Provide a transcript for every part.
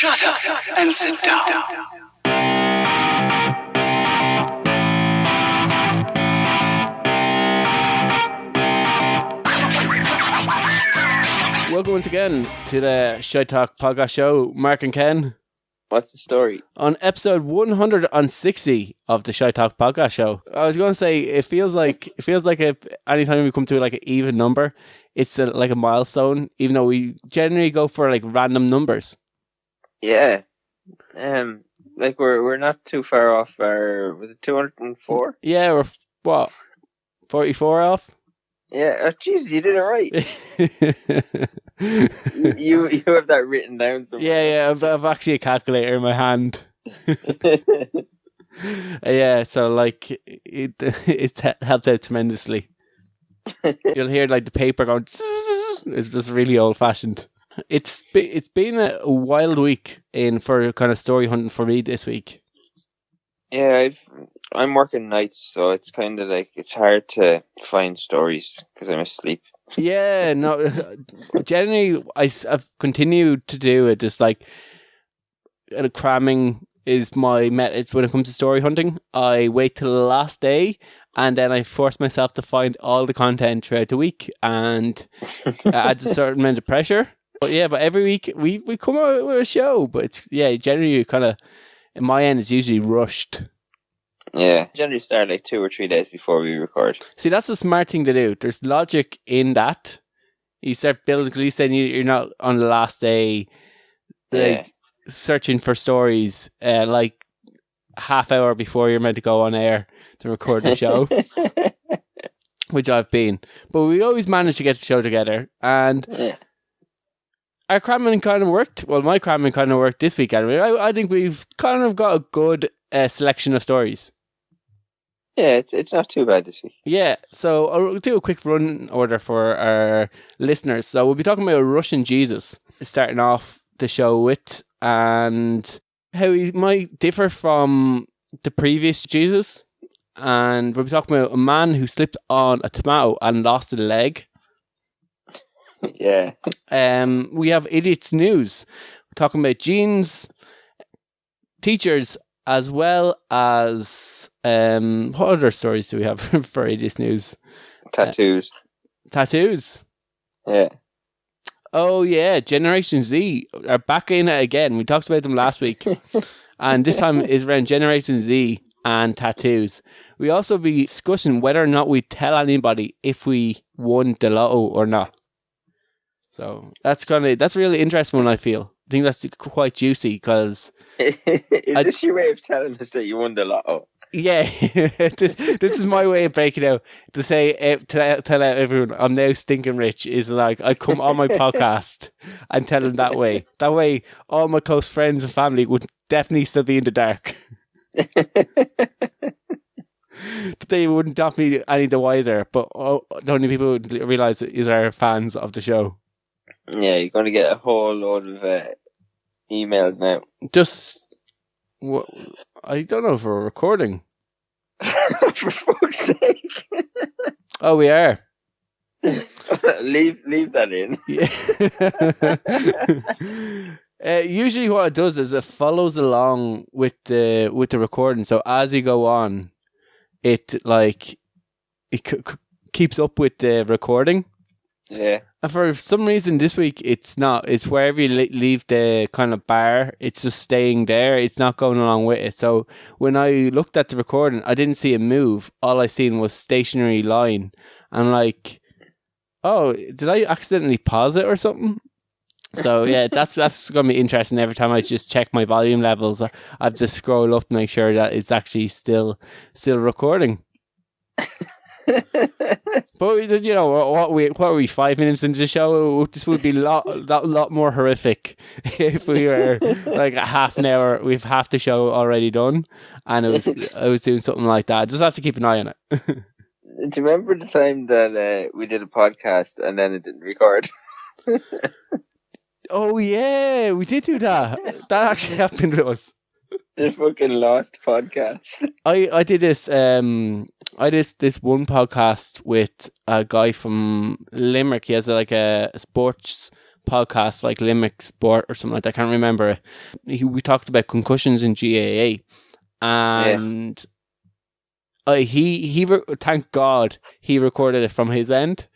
Shut up and sit down. Welcome once again to the Shite podcast show. Mark and Ken. What's the story? On episode 160 of the Shite podcast show. I was going to say it feels like if anytime we come to like an even number, it's like a milestone. Even though we generally go for like random numbers. Yeah, like we're not too far off our, was it 204? Yeah, we're what 44 off. Yeah, oh jeez, you did it right. you have that written down somewhere. Yeah, I've actually a calculator in my hand. Yeah, so like it helps out tremendously. You'll hear like the paper going. It's just really old fashioned. It's been a wild week for kind of story hunting for me this week. Yeah, I'm working nights, so it's kind of like it's hard to find stories because I'm asleep. Yeah, no. Generally, I've continued to do it. Just like cramming is my methods when it comes to story hunting. I wait till the last day, and then I force myself to find all the content throughout the week, and it adds a certain amount of pressure. But every week we come out with a show. But it's, generally kind of, in my end, it's usually rushed. Yeah, generally start like 2 or 3 days before we record. See, that's a smart thing to do. There's logic in that. You start building, at least then you're not on the last day searching for stories like half hour before you're meant to go on air to record the show. Which I've been. But we always manage to get the show together. And our cramming kind of worked. Well, my cramming kind of worked this week anyway. I think we've kind of got a good selection of stories. Yeah, it's not too bad this week. Yeah, so I'll do a quick run order for our listeners. So we'll be talking about Russian Jesus, starting off the show with, and how he might differ from the previous Jesus. And we'll be talking about a man who slipped on a tomato and lost a leg. Yeah. We have Idiot's News. We're talking about genes, teachers, as well as what other stories do we have for Idiot's News? Tattoos. Tattoos. Yeah. Oh yeah, Generation Z are back in it again. We talked about them last week, and this time is around Generation Z and tattoos. We also be discussing whether or not we tell anybody if we won the lotto or not. So that's really interesting one, I feel. I think that's quite juicy because... Is this your way of telling us that you won the lotto? Yeah, this is my way of breaking out. To say, tell out everyone, I'm now stinking rich, is like, I come on my podcast and tell them that way. That way, all my close friends and family would definitely still be in the dark. They wouldn't not be any the wiser, but the only people who would realise is our fans of the show. Yeah, you're going to get a whole load of emails now. Just, I don't know if we're recording. For fuck's sake. Oh, we are. leave that in. Yeah. Usually what it does is it follows along with the recording. So as you go on, it keeps up with the recording. Yeah. And for some reason this week it's not. It's wherever you leave the kind of bar, it's just staying there. It's not going along with it. So when I looked at the recording, I didn't see it move. All I seen was stationary line. I'm like, oh, did I accidentally pause it or something? So yeah, that's going to be interesting. Every time I just check my volume levels, I have to scroll up to make sure that it's actually still recording. But you know what are we 5 minutes into the show? This would be a lot more horrific if we were like a half an hour. We've half the show already done, and I was doing something like that. I just have to keep an eye on it. Do you remember the time that we did a podcast and then it didn't record? Oh yeah, we did do that. That actually happened to us. The fucking lost podcast. I did this. I did this one podcast with a guy from Limerick. He has a sports podcast like Limerick Sport or something like that. I can't remember. We talked about concussions in GAA, and thank God he recorded it from his end,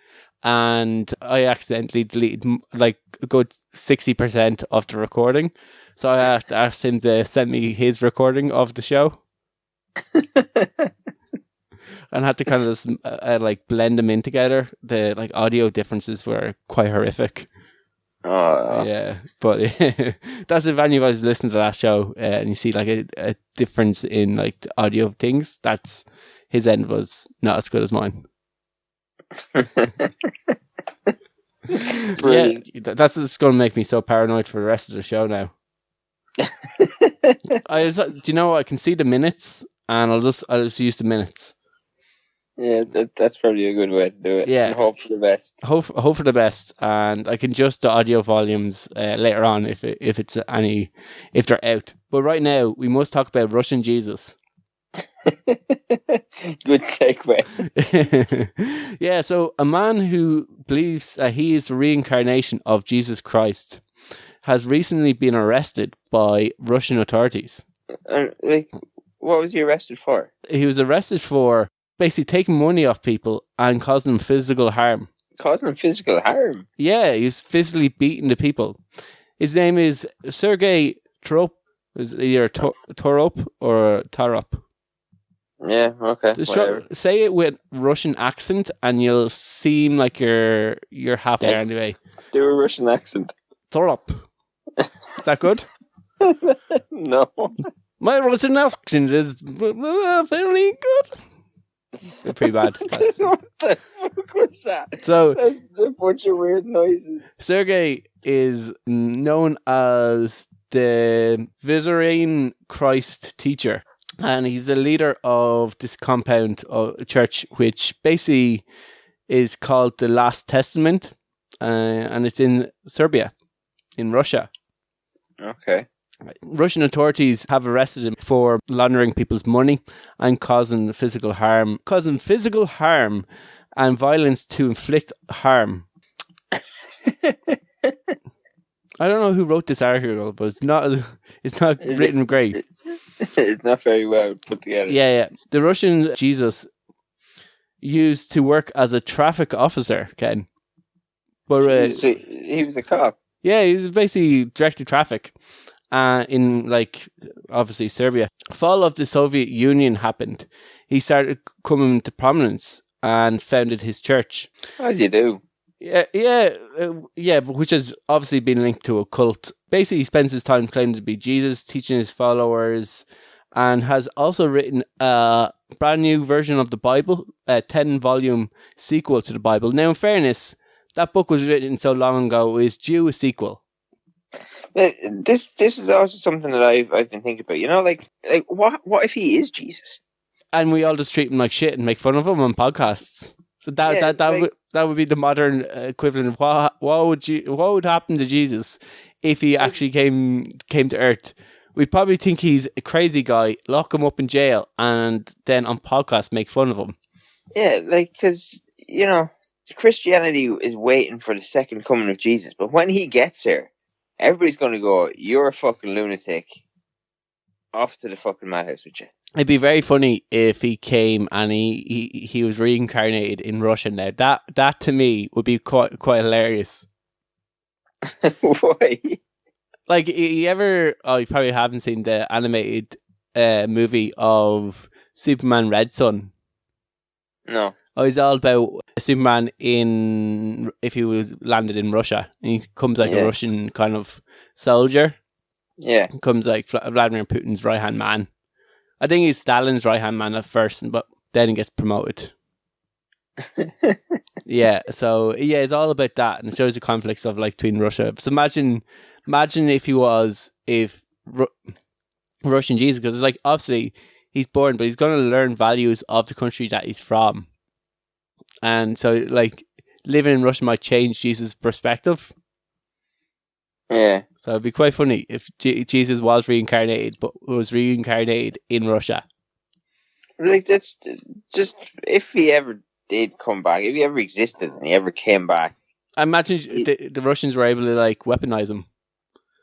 and I accidentally deleted like a good 60% of the recording. So I asked him to send me his recording of the show. And had to kind of like blend them in together. The like audio differences were quite horrific. Oh yeah, but that's if any of us listen to that show and you see like a difference in like the audio of things. That's his end was not as good as mine. Yeah, that's just going to make me so paranoid for the rest of the show now. Do you know what? I can see the minutes, and I'll just use the minutes. Yeah, that's probably a good way to do it. Yeah, and hope for the best. Hope for the best, and I can adjust the audio volumes later on if they're out. But right now, we must talk about Russian Jesus. Good segue. Yeah, so a man who believes that he is the reincarnation of Jesus Christ has recently been arrested by Russian authorities. What was he arrested for? He was arrested for basically taking money off people and causing them physical harm. Causing them physical harm? Yeah, he's physically beating the people. His name is Sergei Torop. Is either Torop or Tarop. Yeah, okay. Say it with Russian accent and you'll seem like you're half there anyway. Do a Russian accent. Torop. Is that good? No. My Russian accent is very good. Pretty bad. What the fuck was that? So that's a bunch of weird noises. Sergei is known as the Vizarine Christ teacher, and he's the leader of this compound of church, which basically is called the Last Testament, and it's in Serbia, in Russia. Okay. Russian authorities have arrested him for laundering people's money and causing physical harm and violence to inflict harm. I don't know who wrote this article, but it's not written great. It's not very well put together. Yeah. The Russian Jesus used to work as a traffic officer, Ken. But so he was a cop. Yeah, he was basically directed traffic. In like obviously Serbia. Fall of the Soviet Union happened. He started coming to prominence and founded his church. As you do. Yeah, but which has obviously been linked to a cult. Basically, he spends his time claiming to be Jesus, teaching his followers, and has also written a brand new version of the Bible, a 10-volume sequel to the Bible. Now, in fairness, that book was written so long ago, it is due a sequel. This is also something that I've been thinking about. You know, like what if he is Jesus? And we all just treat him like shit and make fun of him on podcasts. So that would be the modern equivalent of what would happen to Jesus if he actually came to Earth. We'd probably think he's a crazy guy, lock him up in jail, and then on podcasts make fun of him. Yeah, because you know Christianity is waiting for the second coming of Jesus, but when he gets here, everybody's going to go, "You're a fucking lunatic." Off to the fucking madhouse with you. It'd be very funny if he came and he was reincarnated in Russia now. That to me would be quite hilarious. Why? Like, you probably haven't seen the animated movie of Superman Red Son. No. Oh, it's all about Superman if he was landed in Russia. And he comes like a Russian kind of soldier. Yeah. Comes like Vladimir Putin's right-hand man. I think he's Stalin's right-hand man at first, but then he gets promoted. Yeah, so it's all about that, and it shows the conflicts of like between Russia. So imagine if Russian Jesus, because it's like obviously he's born, but he's going to learn values of the country that he's from, and so like living in Russia might change Jesus' perspective. Yeah. So it'd be quite funny if Jesus was reincarnated, but was reincarnated in Russia. Like, that's just, if he ever did come back, if he ever existed and he ever came back, I imagine the Russians were able to like weaponize him.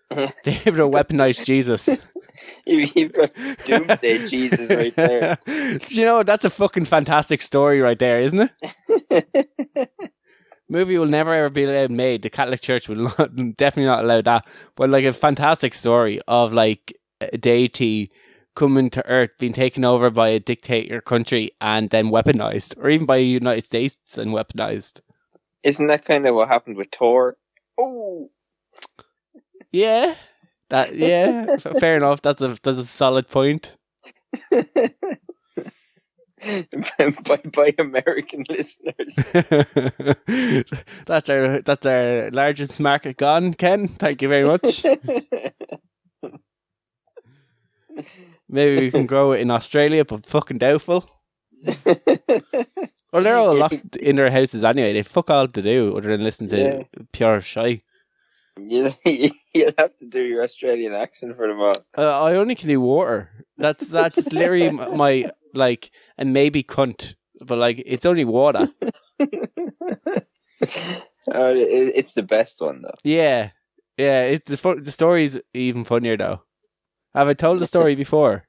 They were able to weaponize Jesus. You've got Doomsday Jesus right there. You know, that's a fucking fantastic story right there, isn't it? Movie will never ever be allowed made. The Catholic Church will definitely not allow that. But like a fantastic story of like a deity coming to Earth, being taken over by a dictator country and then weaponized, or even by the United States and weaponized. Isn't that kind of what happened with Thor? Oh, yeah, fair enough. That's a solid point. by American listeners. That's our largest market gone, Ken. Thank you very much. Maybe we can grow it in Australia, but fucking doubtful. Well, they're all locked in their houses anyway. They fuck all to do other than listen to pure shite. You'll have to do your Australian accent for them all. I only can do water. That's literally my like, and maybe cunt, but like it's only water. It's the best one though. Yeah. The story's even funnier though. Have I told the story before?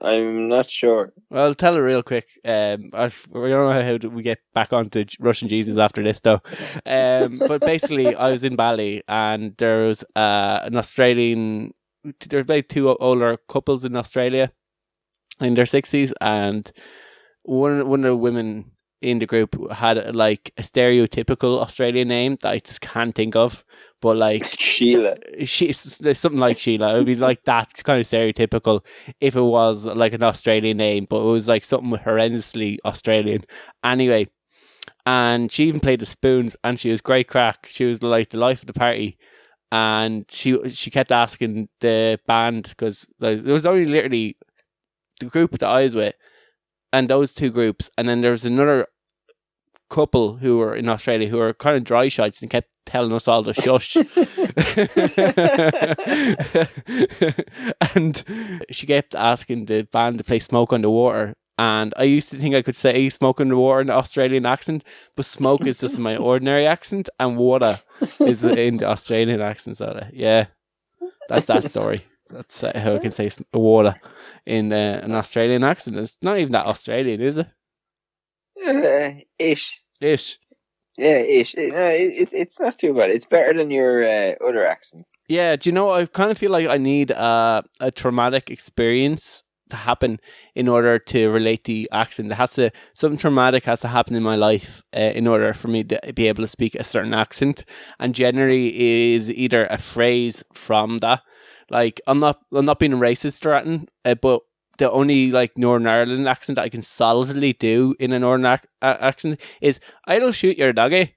I'm not sure. Well, I'll tell it real quick. I don't know how we get back onto Russian Jesus after this, though. But basically, I was in Bali, and there was an Australian. There were like two older couples in Australia in their 60s, and one of the women in the group had like a stereotypical Australian name that I just can't think of, but like Sheila. There's something like Sheila. It would be like that kind of stereotypical if it was like an Australian name, but it was like something horrendously Australian. Anyway, and she even played the spoons, and she was great crack. She was like the life of the party, and she kept asking the band, because like, there was only literally the group that I was with and those two groups, and then there was another couple who were in Australia who were kind of dry shites and kept telling us all to shush. And she kept asking the band to play Smoke on the Water, and I used to think I could say Smoke on the Water in the Australian accent, but smoke is just my ordinary accent and water is in the Australian accent. So yeah, that's that story. That's how I can say water in an Australian accent. It's not even that Australian, is it? Ish. Yeah, ish. No, it's not too bad. It's better than your other accents. Yeah, do you know, I kind of feel like I need a traumatic experience to happen in order to relate the accent. Something traumatic has to happen in my life in order for me to be able to speak a certain accent, and generally is either a phrase from that. Like, I'm not being racist or anything, but the only like Northern Ireland accent that I can solidly do in a Northern accent is "I'll shoot your doggy."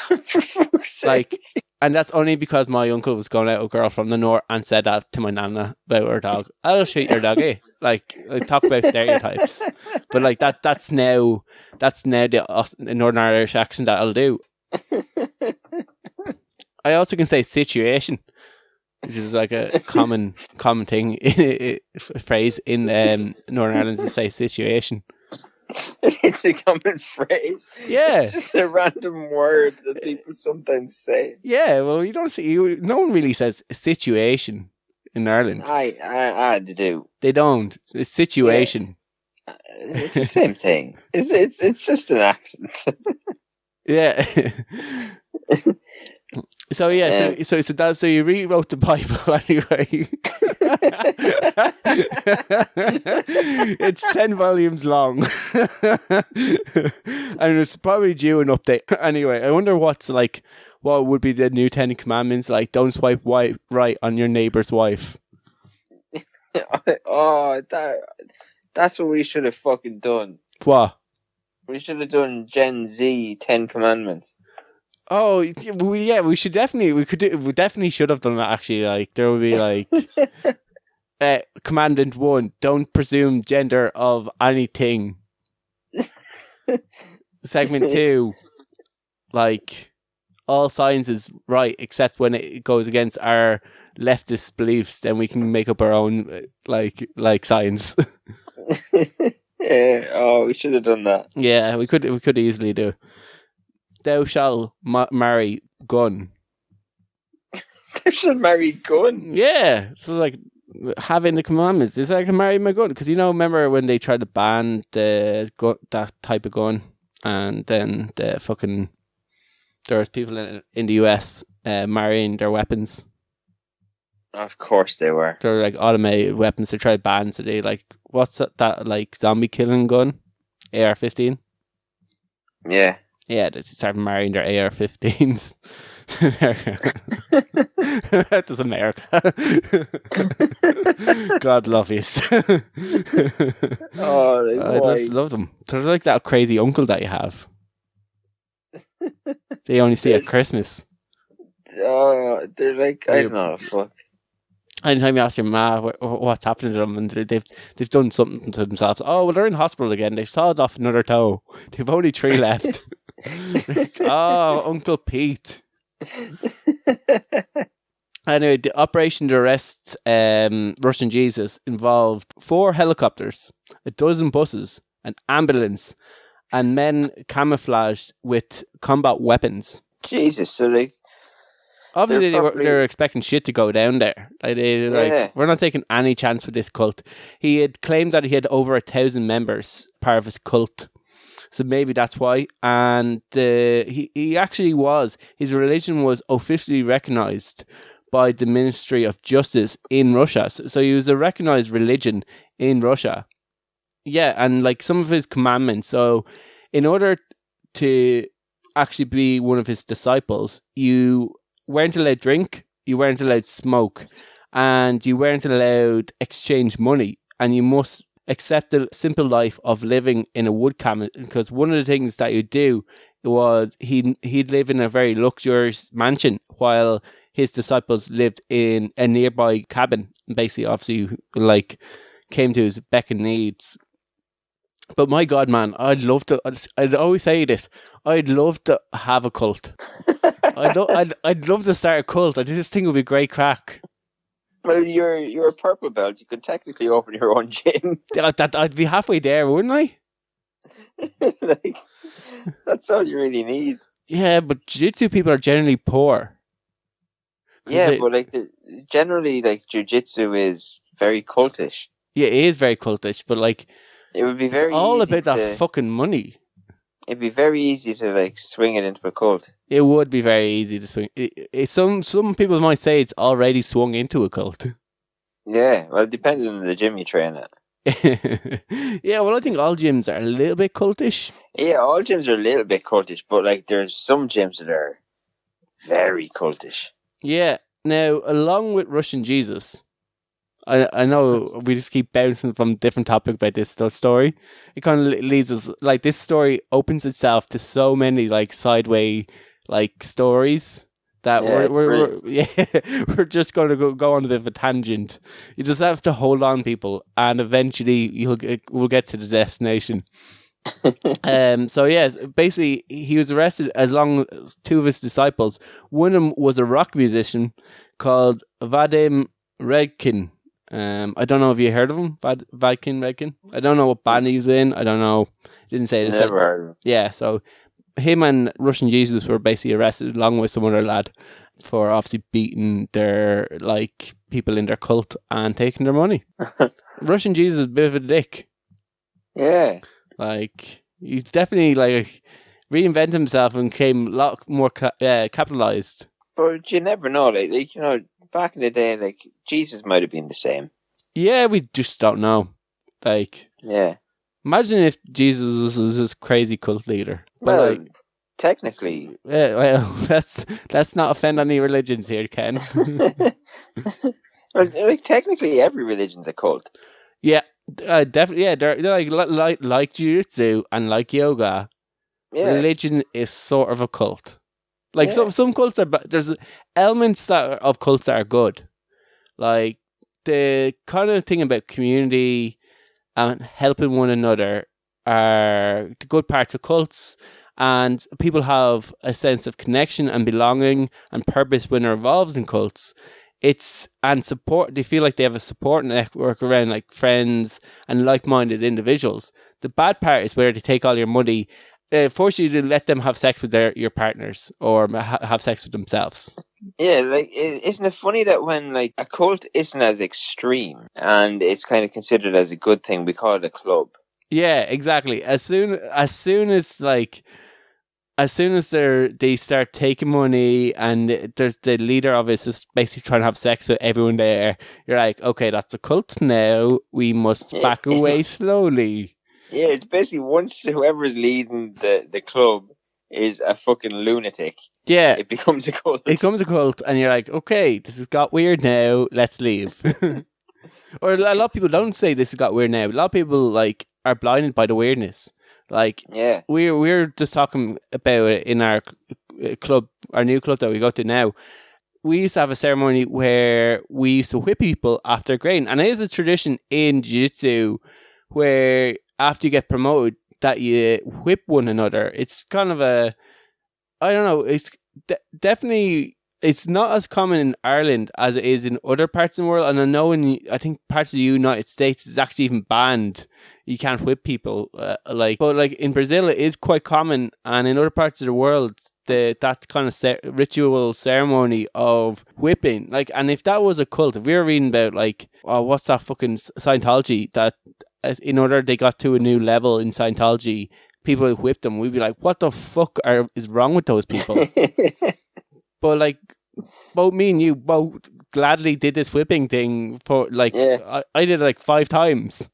For fuck's sake. Like, and that's only because my uncle was going out with a girl from the north and said that to my nana about her dog. "I'll shoot your doggy." Like talk about stereotypes, but like that's now the Northern Irish accent that I'll do. I also can say situation, which is like a common thing, phrase in Northern Ireland, to say situation. It's a common phrase. Yeah. It's just a random word that people sometimes say. Yeah, well, you don't see, no one really says situation in Ireland. I do. They don't. It's situation. Yeah. It's the same thing. It's just an accent. Yeah. So yeah, so you rewrote the Bible anyway. It's 10 volumes long, and it's probably due an update. Anyway, I wonder what would be the new 10 commandments, like don't swipe right on your neighbor's wife. Oh, that's what we should have fucking done. What? We should have done Gen Z 10 commandments. Oh, we should definitely, we definitely should have done that, actually. Like, there would be like, commandment 1, don't presume gender of anything. Segment 2, like, all science is right, except when it goes against our leftist beliefs, then we can make up our own, like science. Yeah, we should have done that. Yeah, we could easily do. thou shalt marry gun. Thou shalt marry gun. Yeah, so like having the commandments. It's like I can marry my gun because remember when they tried to ban the gun, that type of gun, and then there was people in the US marrying their weapons. Of course they were. They're like automated weapons. They tried to ban, so they like what's that like zombie killing gun, AR-15. Yeah. Yeah, they just started marrying their AR-15s. That's America. God love you. I just love them. They're like that crazy uncle that you have. They only see at Christmas. They're like, I don't know, fuck. Anytime you ask your ma what's happening to them, and they've done something to themselves. Oh, well, they're in hospital again. They've sawed off another toe. They've only 3 left. Like, oh, Uncle Pete. Anyway, the operation to arrest Russian Jesus involved 4 helicopters, 12 buses, an ambulance, and men camouflaged with combat weapons. Jesus, so like... Obviously, they were expecting shit to go down there. We're not taking any chance with this cult. He had claimed that he had over 1,000 members, part of his cult. So maybe that's why. And he actually was. His religion was officially recognized by the Ministry of Justice in Russia. So he was a recognized religion in Russia. Yeah, and like some of his commandments. So in order to actually be one of his disciples, you weren't allowed drink, you weren't allowed smoke, and you weren't allowed exchange money, and you must accept the simple life of living in a wood cabin, because one of the things that you do was he'd live in a very luxurious mansion while his disciples lived in a nearby cabin, basically obviously like came to his beck and needs. But my God, man, I'd always say this, I'd love to have a cult. I'd love to start a cult. I just think it would be great crack. Well, you're a purple belt. You could technically open your own gym. I'd be halfway there, wouldn't I? Like, that's all you really need. Yeah, but jiu-jitsu people are generally poor. Yeah, but like generally, like jiu-jitsu is very cultish. Yeah, it is very cultish, but like it would be very it's all easy about that fucking money. It'd be very easy to like swing it into a cult. It would be very easy to swing. Some people might say it's already swung into a cult. Yeah, well, depending on the gym you train at. Yeah, well, I think all gyms are a little bit cultish. Yeah, all gyms are a little bit cultish, but like there's some gyms that are very cultish. Yeah. Now, along with Russian Jesus, I know we just keep bouncing from different topic about this story. It kind of leads us, like, this story opens itself to so many like sideway like stories that we're just going to go on a bit of a tangent. You just have to hold on, people, and eventually we'll get to the destination. So yes, basically he was arrested along with 2 of his disciples. One of them was a rock musician called Vadim Redkin. I don't know if you heard of him, Redkin. I don't know what band he's in. I don't know. Didn't say this. Never heard of him. Yeah, so him and Russian Jesus were basically arrested along with some other lad for obviously beating their like people in their cult and taking their money. Russian Jesus is a bit of a dick. Yeah. Like, he's definitely like reinvented himself and became a lot more capitalized. But you never know, like you know, back in the day, like Jesus might have been the same. Yeah, we just don't know. Like, yeah, imagine if Jesus was this crazy cult leader. But well, like, technically, well, let's not offend any religions here, Ken. Well, like technically, every religion's a cult. Yeah, definitely. Yeah, they're like jiu-jitsu and like yoga. Yeah. Religion is sort of a cult. Like some cults are, there's elements of cults that are good, like the kind of thing about community and helping one another are the good parts of cults, and people have a sense of connection and belonging and purpose when they're involved in cults. And support. They feel like they have a support network around like friends and like-minded individuals. The bad part is where they take all your money force you to let them have sex with your partners or have sex with themselves. Yeah, like, isn't it funny that when like a cult isn't as extreme and it's kind of considered as a good thing, we call it a club. Yeah, exactly. As soon as they start taking money and there's the leader of it's just basically trying to have sex with everyone there, you're like, okay, that's a cult now. We must back away slowly. Yeah, it's basically once whoever's leading the club is a fucking lunatic. Yeah, it becomes a cult. It becomes a cult, and you're like, okay, this has got weird now. Let's leave. Or a lot of people don't say this has got weird now. A lot of people like are blinded by the weirdness. Like, yeah, we're just talking about it in our club, our new club that we go to now. We used to have a ceremony where we used to whip people after grading, and it is a tradition in jiu-jitsu where after you get promoted that you whip one another. It's kind of a, I don't know, it's definitely, it's not as common in Ireland as it is in other parts of the world. And I know I think parts of the United States it's actually even banned. You can't whip people. But like in Brazil, it is quite common. And in other parts of the world, that kind of ritual ceremony of whipping, like, and if that was a cult, if we were reading about like, oh, what's that fucking Scientology, that in order they got to a new level in Scientology, people whipped them, we'd be like, what the fuck is wrong with those people? But like, both me and you both gladly did this whipping thing for like, I did it like 5 times.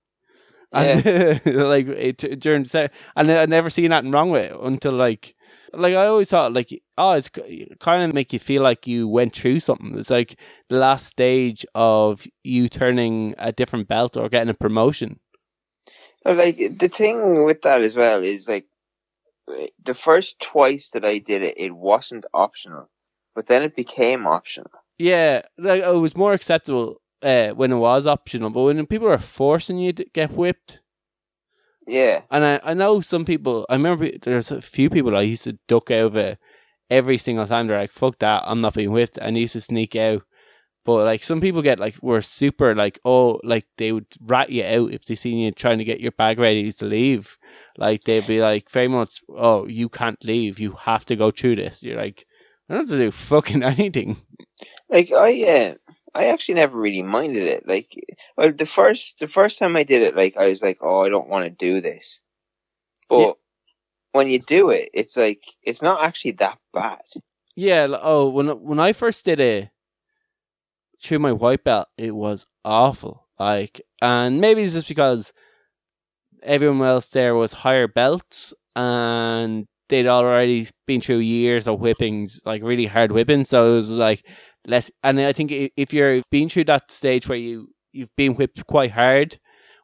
And like during and I never seen nothing wrong with it until like I always thought like, oh, it's kind of make you feel like you went through something. It's like the last stage of you turning a different belt or getting a promotion. Like, the thing with that as well is like, the first twice that I did it, it wasn't optional, but then it became optional. Yeah, like it was more acceptable when it was optional, but when people are forcing you to get whipped. Yeah. And I know some people, I remember there's a few people I used to duck out of it every single time. They're like, fuck that, I'm not being whipped. And I used to sneak out. But like some people were super like, oh, like they would rat you out if they seen you trying to get your bag ready to leave. Like they'd be like very much, oh, you can't leave, you have to go through this. You're like, I don't have to do fucking anything. Like I actually never really minded it. Like, well, the first time I did it, like I was like, oh, I don't want to do this. But when you do it, it's like it's not actually that bad. Yeah. Oh, when I first did it through my white belt, it was awful. Like, and maybe it's just because everyone else there was higher belts and they'd already been through years of whippings, like really hard whipping. So it was like less. And I think if you're been through that stage where you've been whipped quite hard,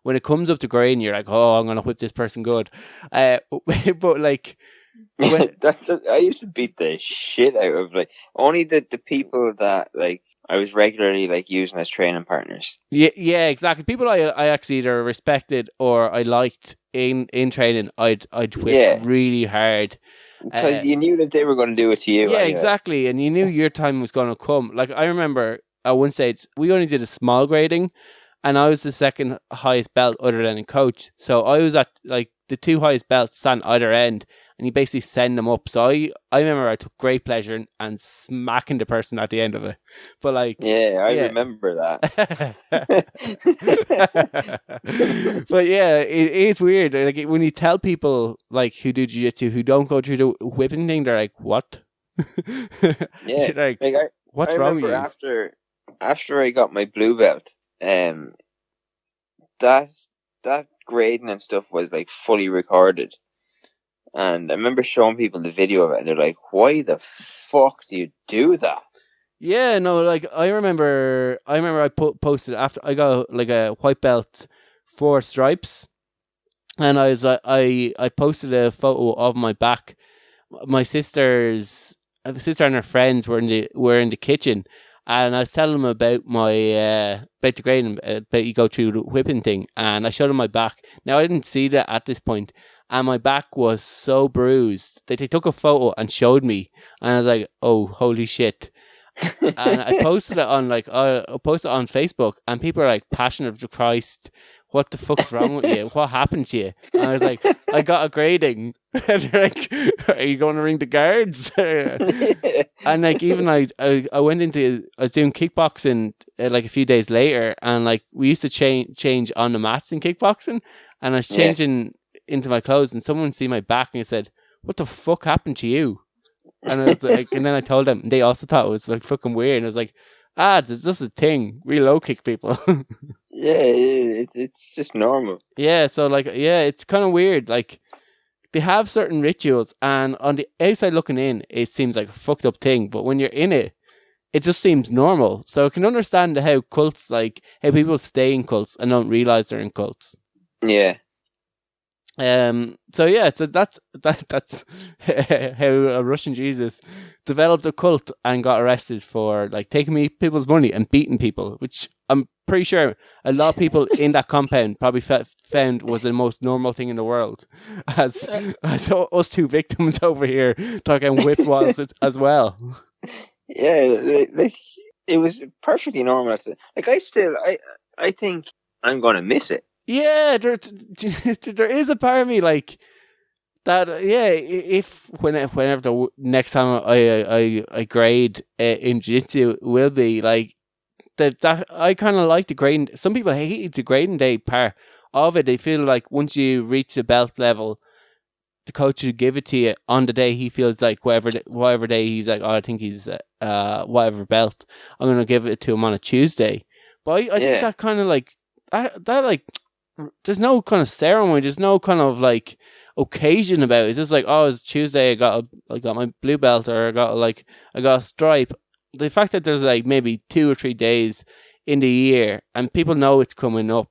when it comes up to grade, you're like, oh, I'm gonna whip this person good. But like, when I used to beat the shit out of like only the people that like I was regularly like using as training partners. Yeah, exactly. People I actually either respected or I liked in training, I'd whip really hard because you knew that they were going to do it to you. Yeah, anyway. Exactly, and you knew your time was going to come. Like I remember at one stage we only did a small grading, and I was the second highest belt other than a coach. So I was at like the 2 highest belts stand either end. And you basically send them up. So I remember I took great pleasure in smacking the person at the end of it. But like, I remember that. But yeah, it's weird. Like when you tell people like who do jiu-jitsu who don't go through the whipping thing, they're like, "What?" Yeah, like what's wrong with you? After I got my blue belt, that grading and stuff was like fully recorded. And I remember showing people the video of it, and they're like, "Why the fuck do you do that?" Yeah, no, like I remember I posted after I got like a white belt 4 stripes, and I was I posted a photo of my back. My sister and her friends were in the kitchen, and I was telling them about my about the grading, about you go through the whipping thing, and I showed them my back. Now I didn't see that at this point. And my back was so bruised that they took a photo and showed me. And I was like, oh, holy shit. And I posted it on I posted it on Facebook, and people are like, Passion of the Christ, what the fuck's wrong with you? What happened to you? And I was like, I got a grading. And they're like, are you going to ring the guards? And like, even I went into, I was doing kickboxing like a few days later, and like we used to change on the mats in kickboxing, and I was changing into my clothes, and someone see my back and he said, what the fuck happened to you? And I was like, and then I told them, they also thought it was like fucking weird, and I was like, it's just a thing. We low kick people. It's just normal. Yeah, so like, it's kind of weird. Like, they have certain rituals, and on the outside looking in, it seems like a fucked up thing. But when you're in it, it just seems normal. So I can understand how cults, like how people stay in cults and don't realize they're in cults. Yeah. So that's how a Russian Jesus developed a cult and got arrested for like taking people's money and beating people, which I'm pretty sure a lot of people in that compound probably found was the most normal thing in the world, as us two victims over here talking whipped was as well. Yeah, like it was perfectly normal. Like I think I'm gonna miss it. Yeah, there is a part of me like that. Yeah, if whenever the next time I grade in jiu-jitsu will be like that I kind of like the grading. Some people hate the grading day part of it. They feel like once you reach the belt level, the coach would give it to you on the day he feels like whatever day he's like, I think he's whatever belt, I'm gonna give it to him on a Tuesday. But I think that kind of like that like. There's no kind of ceremony. There's no kind of like occasion about it. It's just like, oh, it's Tuesday. I got my blue belt, or I got a stripe. The fact that there's like maybe 2 or 3 days in the year, and people know it's coming up,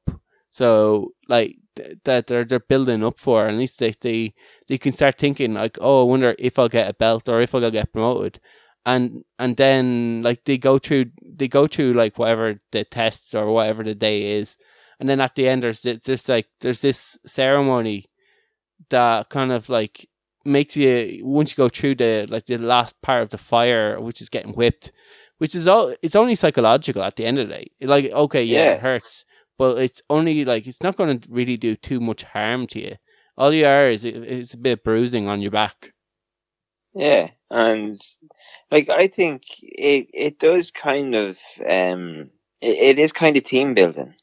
so like that they're building up for. At least they can start thinking like, oh, I wonder if I'll get a belt or if I'll get promoted, and then like they go through like whatever the tests or whatever the day is. And then at the end, there's this ceremony that kind of like makes you, once you go through the last part of the fire, which is getting whipped, which is it's only psychological at the end of the day. Like, okay, it hurts, but it's only like, it's not going to really do too much harm to you. All you are is it's a bit of bruising on your back. Yeah, and like I think it does kind of it is kind of team building.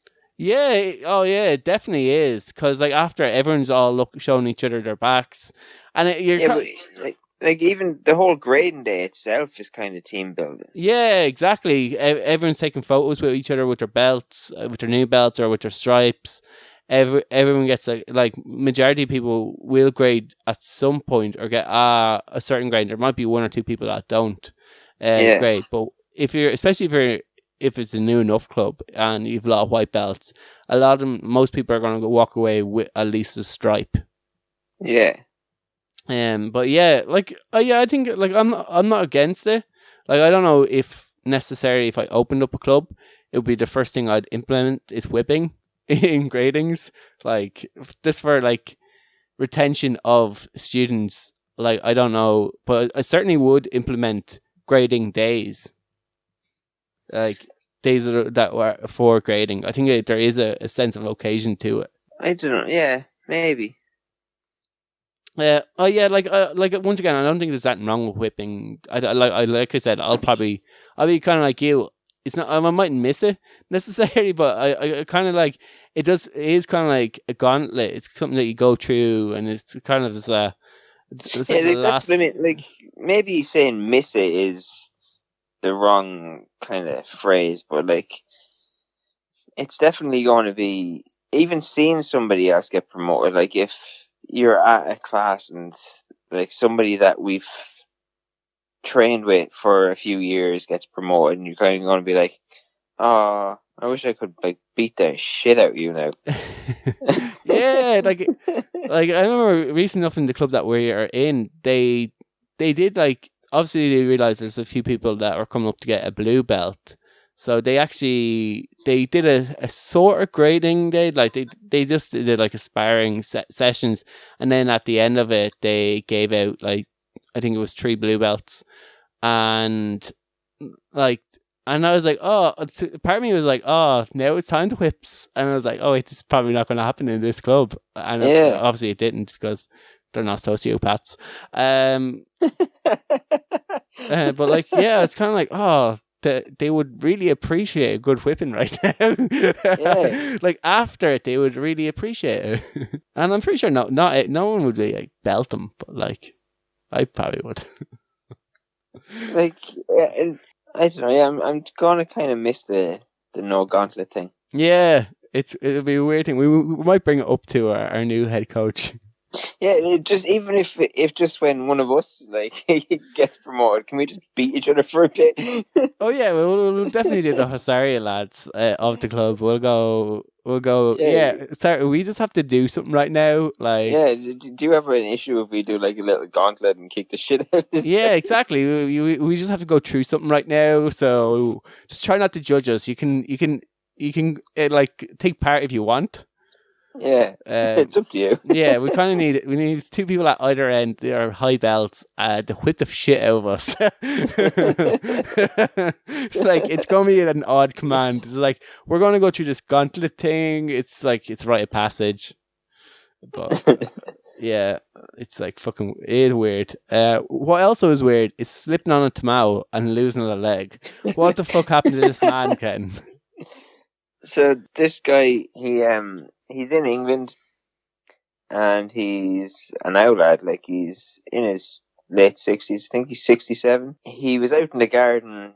Yeah, it definitely is, because like after everyone's all showing each other their backs, and like even the whole grading day itself is kind of team building. Yeah, exactly. Everyone's taking photos with each other with their belts, with their new belts or with their stripes. Everyone gets like majority of people will grade at some point or get a certain grade. There might be 1 or 2 people that don't grade, but if it's a new enough club and you've a lot of white belts, most people are going to walk away with at least a stripe. Yeah. But yeah, like, I think like I'm not against it. Like, I don't know if necessarily if I opened up a club, it would be the first thing I'd implement is whipping in gradings. Like, this for like retention of students. Like, I don't know, but I certainly would implement grading days. Like days that were for grading. I think there is a sense of occasion to it. I don't know. Yeah, maybe. Like once again, I don't think there's anything wrong with whipping. Like I said, I'll be kind of like you. It's not, I mightn't miss it necessarily, but I kind of like it. It is kind of like a gauntlet. It's something that you go through, and it's kind of just it's like the last. That's what I mean. Like, maybe saying miss it is the wrong kind of phrase, but like it's definitely going to be, even seeing somebody else get promoted, like if you're at a class and like somebody that we've trained with for a few years gets promoted, and you're kind of going to be like, oh, I wish I could like beat the shit out of you now. Yeah, like I remember recent enough in the club that we are in, they did like, obviously they realized there's a few people that are coming up to get a blue belt, so they did a sort of grading day. Like they just did like a sparring sessions, and then at the end of it they gave out like, I think it was 3 blue belts, and And I was like, oh, part of me was like, oh, now it's time to whips. And I was like, oh, wait, this is probably not going to happen in this club. And obviously it didn't because they're not sociopaths. But like, yeah, it's kind of like, oh, they would really appreciate a good whipping right now. Like after it, they would really appreciate it. And I'm pretty sure no one would be like belt them, but like I probably would. Like, I don't know. I'm gonna kind of miss the no gauntlet thing. Yeah, it'll be a weird thing. We might bring it up to our new head coach. Yeah, just even if just when one of us like gets promoted, can we just beat each other for a bit? Oh yeah, we'll definitely do the Husaria lads of the club. We'll go. Yeah, sorry, we just have to do something right now. Like, yeah, do you have an issue if we do like a little gauntlet and kick the shit out of this? Yeah, exactly. We just have to go through something right now. So just try not to judge us. You can like take part if you want. Yeah, it's up to you. Yeah, we kind of need two people at either end. They are high belts to whip the shit out of us. Like it's going to be an odd command. It's like we're going to go through this gauntlet thing. It's like it's rite of passage. But yeah, it's like fucking it's weird. What also is weird is slipping on a tomato and losing a leg. What the fuck happened to this man, Ken? So this guy, he's in England, and he's an out lad. Like he's in his late 60s. I think he's 67. He was out in the garden.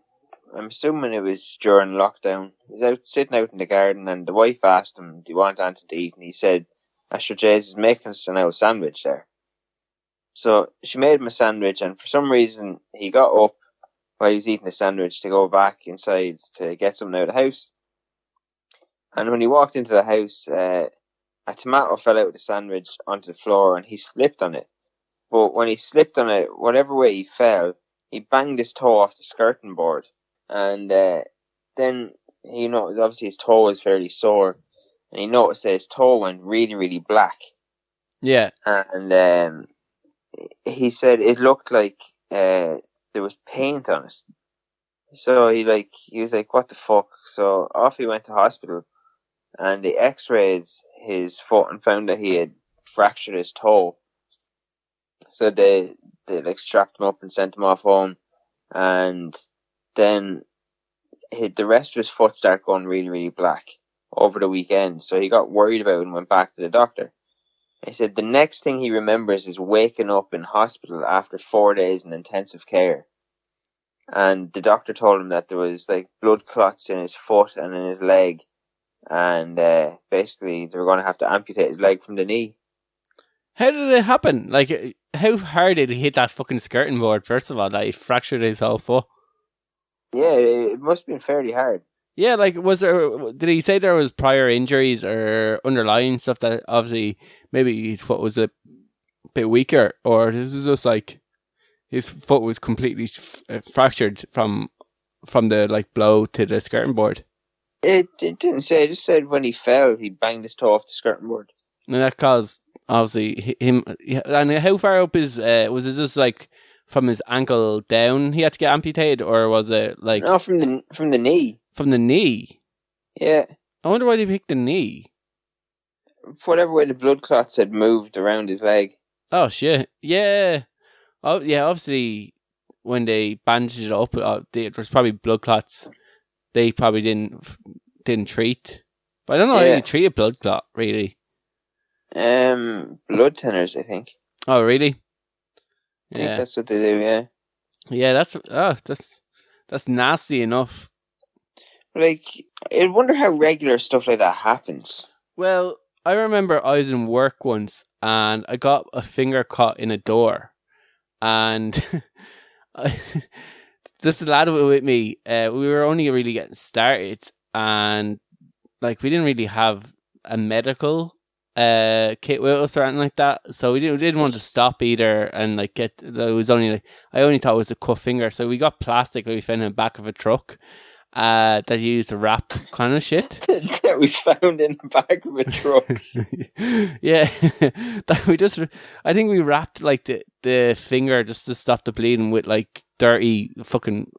I'm assuming it was during lockdown. He was sitting out in the garden, and the wife asked him, "Do you want anything to eat?" And he said, "Asher Jays is making us an out sandwich there." So she made him a sandwich, and for some reason he got up while he was eating the sandwich to go back inside to get something out of the house. And when he walked into the house, a tomato fell out of the sandwich onto the floor, and he slipped on it. But when he slipped on it, whatever way he fell, he banged his toe off the skirting board. And then he noticed, obviously his toe was fairly sore, and he noticed that his toe went really, really black. Yeah. And he said it looked like there was paint on it. So he was like, what the fuck? So off he went to hospital. And they x-rayed his foot and found that he had fractured his toe. So they like strapped him up and sent him off home. And then the rest of his foot started going really, really black over the weekend. So he got worried about it and went back to the doctor. He said the next thing he remembers is waking up in hospital after 4 days in intensive care. And the doctor told him that there was like blood clots in his foot and in his leg. And basically they were going to have to amputate his leg from the knee. How did it happen? Like, how hard did he hit that fucking skirting board, first of all, that he fractured his whole foot? Yeah, it must have been fairly hard. Yeah, like, did he say there was prior injuries or underlying stuff that obviously maybe his foot was a bit weaker, or this is just like his foot was completely fractured from the like blow to the skirting board? It didn't say. It just said when he fell, he banged his toe off the skirting board. And that caused, obviously, him... And how far up was it just, like, from his ankle down he had to get amputated? Or was it, like... No, from the knee. From the knee? Yeah. I wonder why they picked the knee. Whatever way the blood clots had moved around his leg. Oh, shit. Yeah. Oh, yeah, obviously, when they bandaged it up, there was probably blood clots. They probably didn't treat. But I don't know how you treat a blood clot, really. Blood thinners, I think. Oh, really? I think that's what they do, yeah. Yeah, that's nasty enough. Like, I wonder how regular stuff like that happens. Well, I remember I was in work once, and I got a finger caught in a door. And... Just a lad with me, we were only really getting started, and like we didn't really have a medical kit with us or anything like that, so we didn't want to stop either. And like it was only like I only thought it was a cut finger, so we got plastic we found in the back of a truck, that you use to wrap kind of shit. That we found in the back of a truck. Yeah, I think we wrapped like the finger just to stop the bleeding with like dirty fucking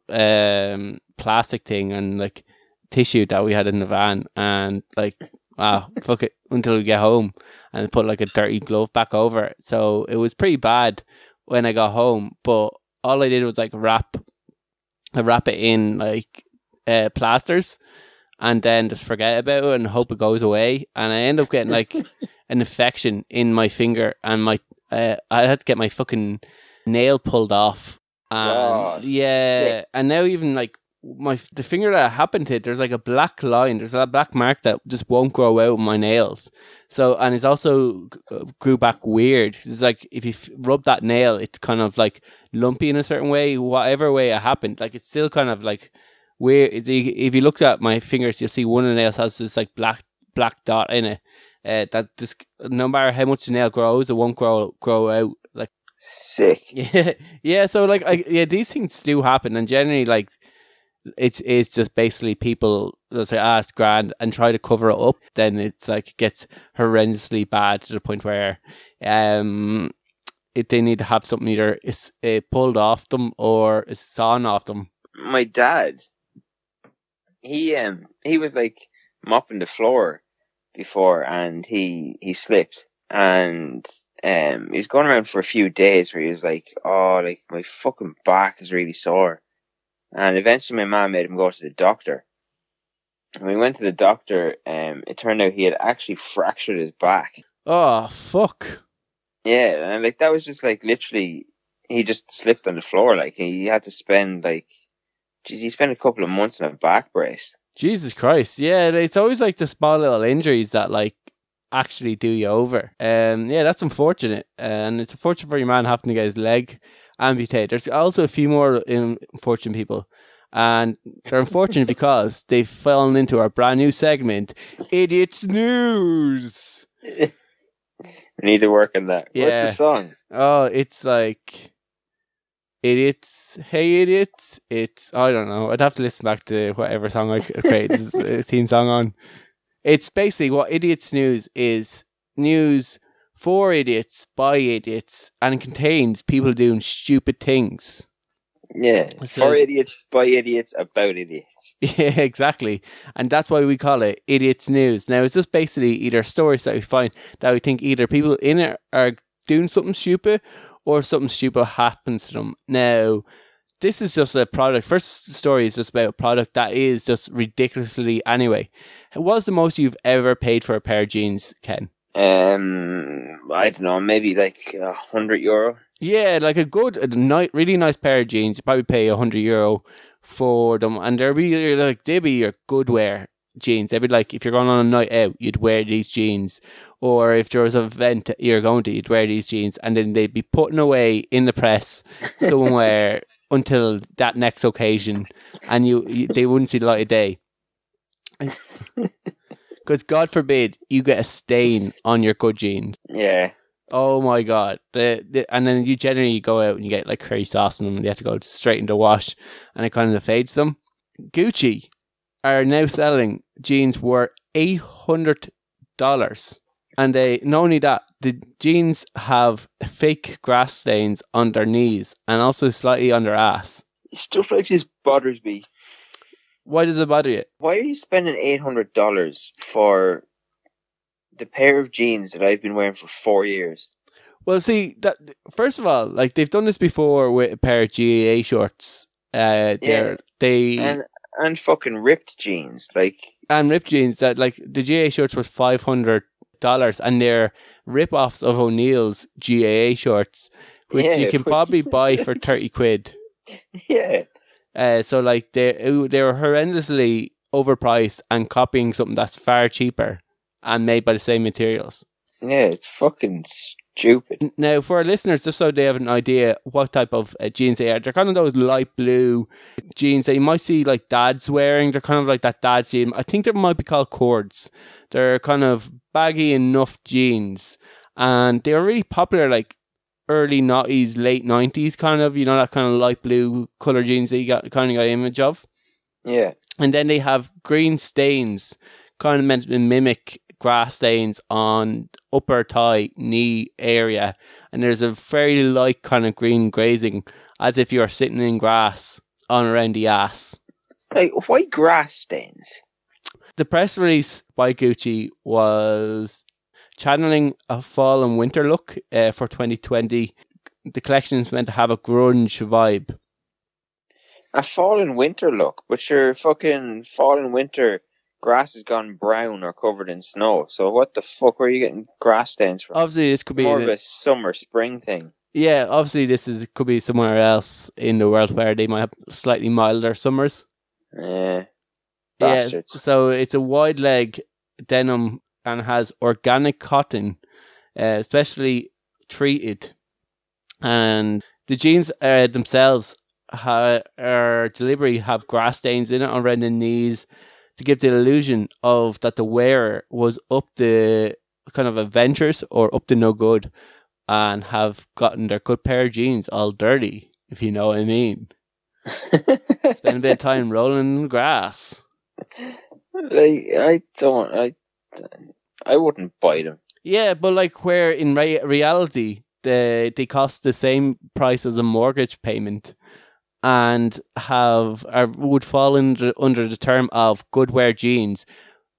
plastic thing and like tissue that we had in the van, and like fuck it until we get home, and put like a dirty glove back over it. So it was pretty bad when I got home, but all I did was like wrap it in like plasters, and then just forget about it and hope it goes away. And I end up getting like an infection in my finger, and I had to get my fucking nail pulled off. And sick. and now even like the finger that happened to it, there's like a black line, there's a black mark that just won't grow out of my nails. So, and it's also grew back weird. It's like if you rub that nail, it's kind of like lumpy in a certain way, whatever way it happened. Like it's still kind of like weird. If you looked at my fingers, you'll see one of the nails has this like black dot in it. That just no matter how much the nail grows, it won't grow out. Like sick. Yeah. So like these things do happen, and generally like it's just basically people they'll say it's grand and try to cover it up. Then it's like it gets horrendously bad to the point where they need to have something either pulled off them or sawn off them. My dad, he was like mopping the floor before, and he slipped, and he's going around for a few days where he was like, oh, like my fucking back is really sore. And eventually my mom made him go to the doctor. And when we went to the doctor, it turned out he had actually fractured his back. Oh, fuck. Yeah, and like that was just like literally, he just slipped on the floor. Like he had to spend like, he spent a couple of months in a back brace. Jesus Christ. Yeah, it's always like the small little injuries that like actually do you over. Yeah, that's unfortunate. And it's unfortunate for your man having to get his leg amputated. There's also a few more unfortunate people, and they're unfortunate because they've fallen into our brand new segment, Idiots News. We need to work on that. Yeah. What's the song? Oh, it's like idiots, hey idiots. It's, I don't know, I'd have to listen back to whatever song I created a theme song on. It's basically what Idiots News is: news for idiots, by idiots, and it contains people doing stupid things. Yeah, for idiots, by idiots, about idiots. Yeah, exactly. And that's why we call it Idiots News. Now, it's just basically either stories that we find that we think either people in it are doing something stupid or something stupid happens to them. Now, this is just a product. First story is just about a product that is just ridiculously anyway. What's the most you've ever paid for a pair of jeans, Ken? I don't know, maybe like €100. Yeah, like a really nice pair of jeans. You probably pay €100 for them, and they'd be your good wear jeans. They'd be like, if you're going on a night out, you'd wear these jeans, or if there was an event you're going to, you'd wear these jeans, and then they'd be putting away in the press somewhere until that next occasion, and they wouldn't see the light of day. Because God forbid you get a stain on your good jeans. Yeah. Oh my God. And then you generally go out and you get like curry sauce on them, and you have to go straight into wash, and it kind of fades them. Gucci are now selling jeans worth $800. And not only that, the jeans have fake grass stains on their knees and also slightly on their ass. Stuff like this bothers me. Why does it bother you? Why are you spending $800 for the pair of jeans that I've been wearing for 4 years? Well, see, that first of all, like they've done this before with a pair of GAA shorts. And fucking ripped jeans, and ripped jeans that like the GAA shorts were $500, and they're rip-offs of O'Neill's GAA shorts, which you can probably buy for £30. Yeah. So like they were horrendously overpriced and copying something that's far cheaper and made by the same materials. Yeah, it's fucking stupid. Now, for our listeners, just so they have an idea what type of jeans they are, they're kind of those light blue jeans that you might see like dads wearing. They're kind of like that dad's jean. I think they might be called cords. They're kind of baggy enough jeans, and they were really popular like early 90s, late 90s kind of, that kind of light blue colour jeans that you got image of. Yeah. And then they have green stains, kind of meant to mimic grass stains on upper thigh, knee area. And there's a very light kind of green grazing, as if you're sitting in grass on around the ass. Like, why grass stains? The press release by Gucci was channeling a fall and winter look for 2020. The collection is meant to have a grunge vibe. A fall and winter look, but your fucking fall and winter grass has gone brown or covered in snow. So what the fuck were you getting grass stains from? Obviously, this could be more of a summer spring thing. Yeah, obviously, could be somewhere else in the world where they might have slightly milder summers. Yeah. Bastards. Yeah, so it's a wide leg denim and has organic cotton, especially treated, and the jeans themselves are deliberately have grass stains in it around the knees to give the illusion of that the wearer was up the kind of adventures or up to no good and have gotten their good pair of jeans all dirty, if you know what I mean. Spend a bit of time rolling in the grass. I wouldn't buy them. Yeah, but like where in reality they cost the same price as a mortgage payment and would fall under the term of good wear jeans.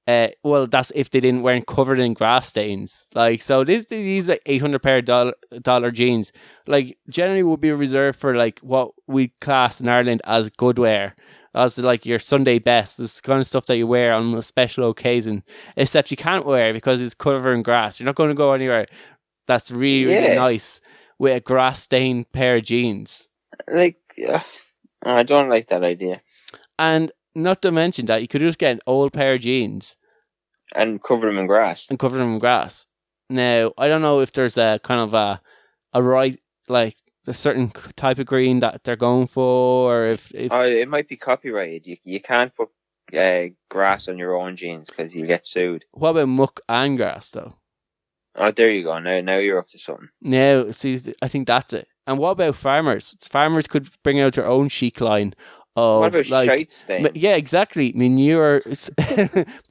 Well, that's if they weren't covered in grass stains. Like, so these like $800 pair dollar jeans, like generally would be reserved for like what we class in Ireland as good wear, as like your Sunday best. This kind of stuff that you wear on a special occasion, except you can't wear because it's covered in grass. You're not going to go anywhere that's really nice with a grass stained pair of jeans. Like, I don't like that idea. And not to mention that you could just get an old pair of jeans and cover them in grass. Now, I don't know if there's a kind of a right, like a certain type of green that they're going for, or if it might be copyrighted. You can't put grass on your own jeans because you get sued. What about muck and grass though? Oh, there you go. Now you're up to something. Now, see, I think that's it. And what about farmers? Farmers could bring out their own chic line of, what about like, shite stains? Yeah, exactly. Manure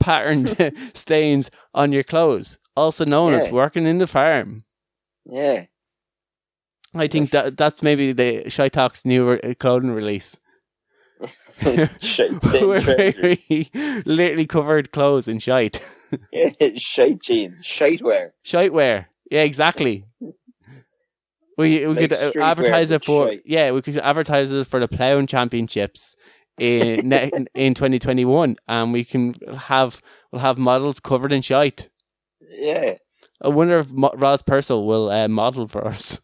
patterned stains on your clothes, also known as working in the farm. Yeah. I think that's maybe the Shite Talk's new clothing release. Shite stain literally covered clothes in shite. Yeah, shite jeans, shite wear. Yeah, exactly. We like could advertise it for we could advertise it for the ploughing championships in 2021, and we'll have models covered in shite. Yeah. I wonder if Roz Purcell will model for us.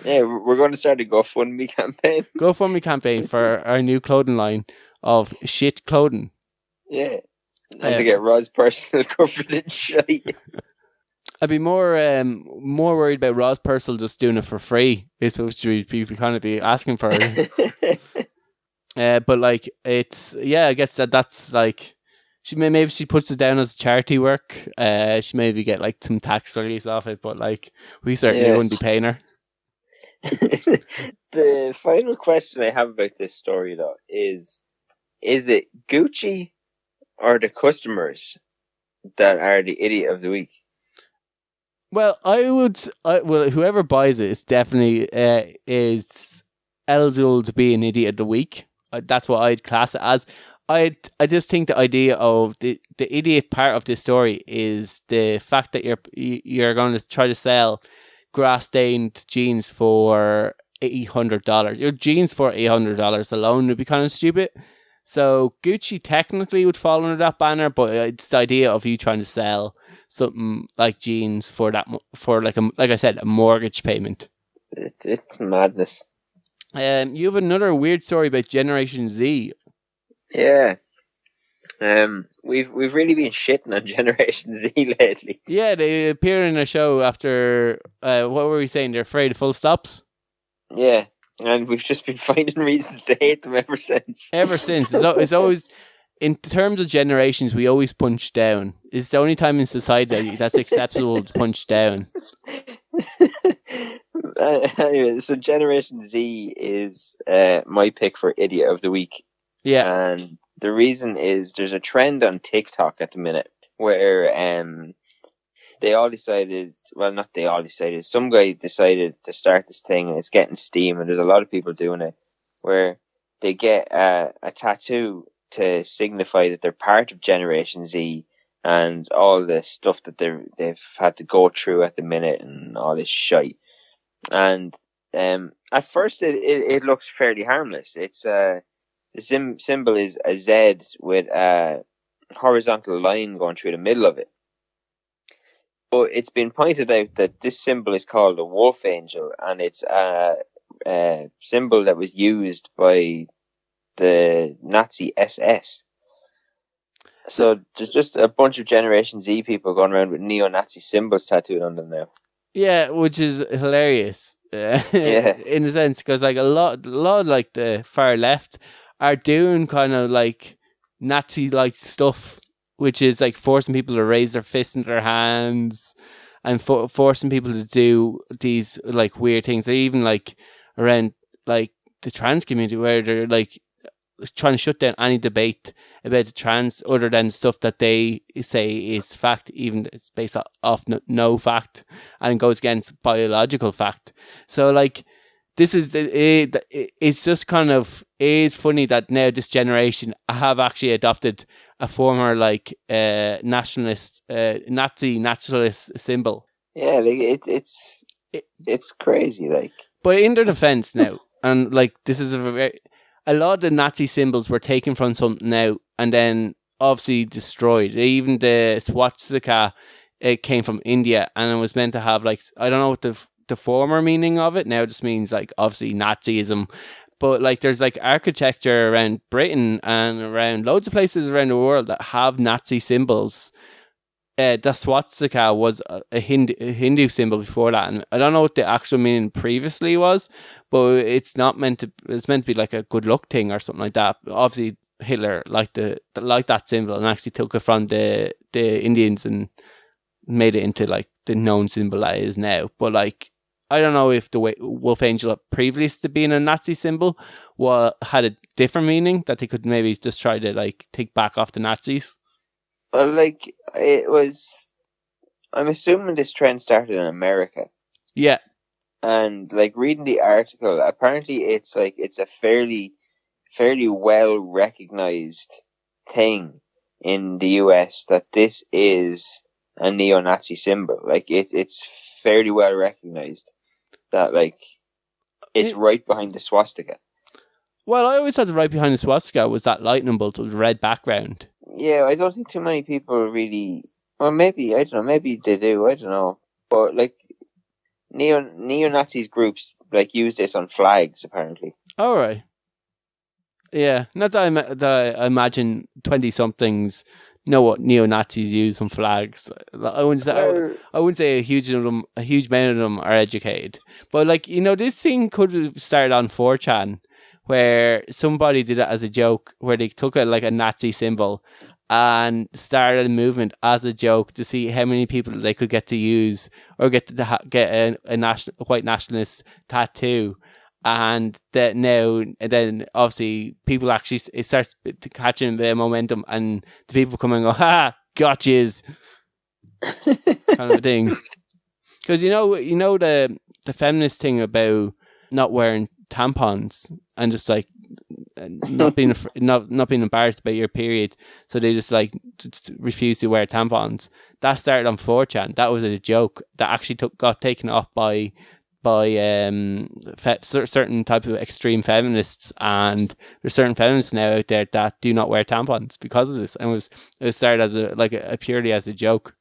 Yeah, we're going to start a GoFundMe campaign. GoFundMe campaign for our new clothing line of shit clothing. Yeah. And to get Roz Purcell covered in shite. I'd be more worried about Roz Purcell just doing it for free. It's what we'd kind of be asking for. But like it's I guess that's like maybe she puts it down as charity work. She maybe get like some tax release off it, but like we certainly wouldn't be paying her. The final question I have about this story though is it Gucci or the customers that are the idiot of the week? Well, whoever buys it is definitely is eligible to be an idiot of the week. That's what I'd class it as. I just think the idea of the idiot part of this story is the fact that you're going to try to sell grass stained jeans for $800. Your jeans for $800 alone would be kind of stupid. So Gucci technically would fall under that banner, but it's the idea of you trying to sell something like jeans for like I said, a mortgage payment. It's madness. You have another weird story about Generation Z. Yeah. We've really been shitting on Generation Z lately. Yeah, they appear in a show after what were we saying? They're afraid of full stops. Yeah. And we've just been finding reasons to hate them ever since. It's always, in terms of generations, we always punch down. It's the only time in society that's acceptable to punch down. Anyway, so Generation Z is my pick for Idiot of the Week. Yeah. And the reason is there's a trend on TikTok at the minute where they all decided, well, not they all decided, some guy decided to start this thing and it's getting steam and there's a lot of people doing it, where they get a tattoo to signify that they're part of Generation Z and all the stuff that they've had to go through at the minute and all this shite. And at first it looks fairly harmless. It's the symbol is a Z with a horizontal line going through the middle of it. But it's been pointed out that this symbol is called a wolf angel, and it's a symbol that was used by the Nazi SS. So there's just a bunch of Generation Z people going around with neo-Nazi symbols tattooed on them now. Yeah, which is hilarious. Yeah. In a sense, because like a lot like the far left are doing kind of like Nazi-like stuff, which is like forcing people to raise their fists in their hands and forcing people to do these like weird things. They even like around like the trans community where they're like trying to shut down any debate about the trans other than stuff that they say is fact, even it's based off no fact and goes against biological fact. So like this is it's just kind of, it is funny that now this generation have actually adopted a former like nationalist Nazi nationalist symbol. Yeah, like it's crazy, like. But in their defense now, and like this is a lot of the Nazi symbols were taken from something out and then obviously destroyed. Even the swastika, it came from India and it was meant to have like, I don't know what the former meaning of it now, just means like obviously Nazism, but like there's like architecture around Britain and around loads of places around the world that have Nazi symbols. The swastika was a Hindu symbol before that, and I don't know what the actual meaning previously was, but it's meant to be like a good luck thing or something like that. Obviously Hitler liked that symbol and actually took it from the Indians and made it into like the known symbol that it is now. But like, I don't know if the wolf angel previous to being a Nazi symbol had a different meaning that they could maybe just try to like take back off the Nazis. Well, like, I'm assuming this trend started in America. Yeah. And, like, reading the article, apparently it's a fairly well recognized thing in the US that this is a neo-Nazi symbol. Like, it's fairly well recognized that, like, it's right behind the swastika. Well, I always thought right behind the swastika was that lightning bolt with red background. Yeah, I don't think too many people really. Well, maybe, I don't know. Maybe they do. I don't know. But like, neo-Nazis groups like use this on flags apparently. All right. Yeah, not that I imagine 20-somethings know what neo-Nazis use on flags. I wouldn't say a huge amount of them are educated. But like, you know, this thing could have started on 4chan. Where somebody did it as a joke, where they took it like a Nazi symbol and started a movement as a joke to see how many people they could get to use or get to get a white nationalist tattoo. And that now, and then obviously people actually, it starts catching the momentum and the people come and go, ha, gotchas, kind of a thing. Because you know the feminist thing about not wearing tampons and just like not being embarrassed about your period, so they just refuse to wear tampons. That started on 4chan. That was a joke that actually got taken off by certain type of extreme feminists, and there's certain feminists now out there that do not wear tampons because of this, and it was started as a purely as a joke.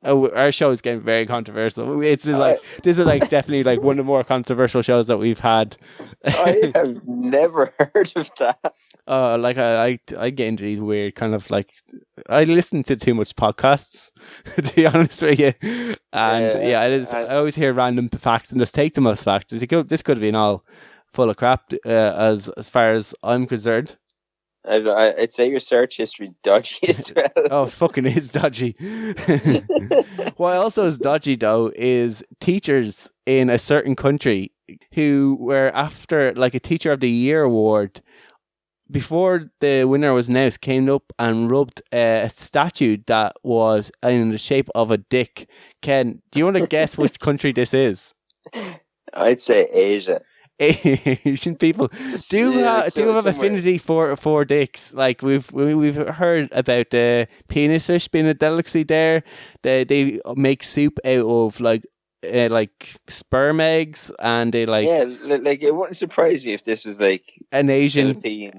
Oh, our show is getting very controversial. This is definitely like one of the more controversial shows that we've had. I have never heard of that. I get into these weird kind of like, I listen to too much podcasts, to be honest with you, and I always hear random facts and just take them as facts. This could have been all full of crap, as far as I'm concerned. I'd say your search history dodgy as well. Oh, fucking is dodgy. What also is dodgy, though, is teachers in a certain country who were after like a Teacher of the Year award before the winner was announced, came up and rubbed a statue that was in the shape of a dick. Ken, do you want to guess which country this is? I'd say Asia. Asian people do have somewhere. affinity for dicks. Like we've heard about the penis fish being a delicacy there. They make soup out of like sperm eggs, and they like like it wouldn't surprise me if this was like an Asian, Philippines,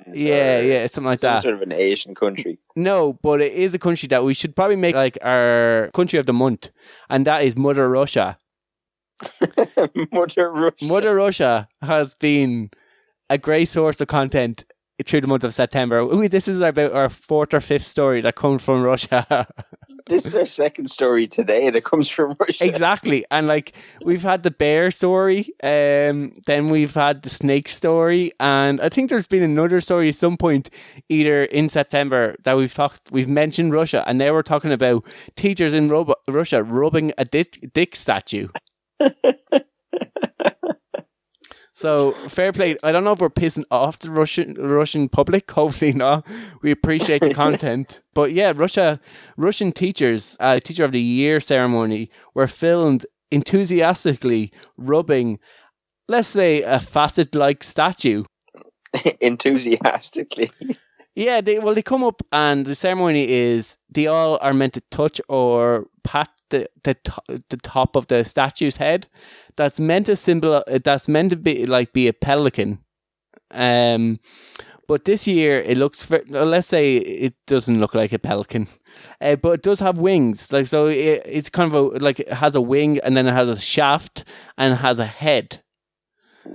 something like some that. sort of an Asian country. No, but it is a country that we should probably make like our country of the month, and that is Mother Russia. Mother Russia has been a great source of content through the month of September. This is about our 4th or 5th story that comes from Russia. This is our 2nd story today that comes from Russia. Exactly. And like we've had the bear story, then we've had the snake story, and I think there's been another story at some point either in September that we've mentioned Russia, and now we're talking about teachers in Russia rubbing a dick statue. So fair play. I don't know if we're pissing off the Russian public. Hopefully not. We appreciate the content. But yeah, Russian teachers, Teacher of the Year ceremony were filmed enthusiastically rubbing, let's say, a facet-like statue. Enthusiastically. Yeah, they come up, and the ceremony is they all are meant to touch or pat the top of the statue's head. That's meant to be a pelican. But this year it looks, let's say it doesn't look like a pelican, but it does have wings. Like so, it's kind of it has a wing, and then it has a shaft and it has a head.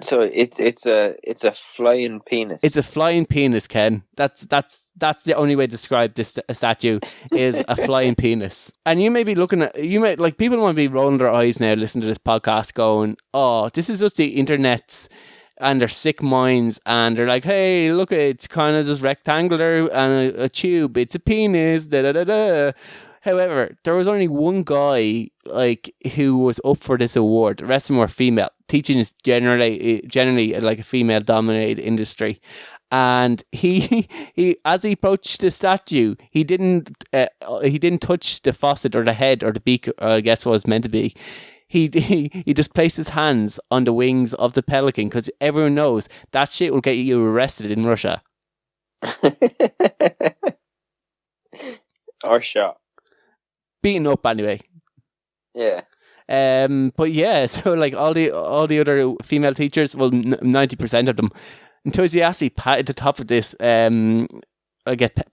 So it's a flying penis. It's a flying penis, Ken. That's the only way to describe this statue is a flying penis. And you may be people might be rolling their eyes now, listening to this podcast, going, "Oh, this is just the internet's and their sick minds," and they're like, "Hey, look, it's kind of just rectangular and a tube. It's a penis." Da da da da. However, there was only one guy who was up for this award. The rest of them were female. Teaching is generally like a female dominated industry, and he as he approached the statue, he didn't touch the faucet or the head or the beak. I guess what it was meant to be. He just placed his hands on the wings of the pelican, because everyone knows that shit will get you arrested in Russia. Or shot. Beaten up anyway. Yeah. But yeah, so like all the other female teachers, well, 90% of them, enthusiastically patted the top of this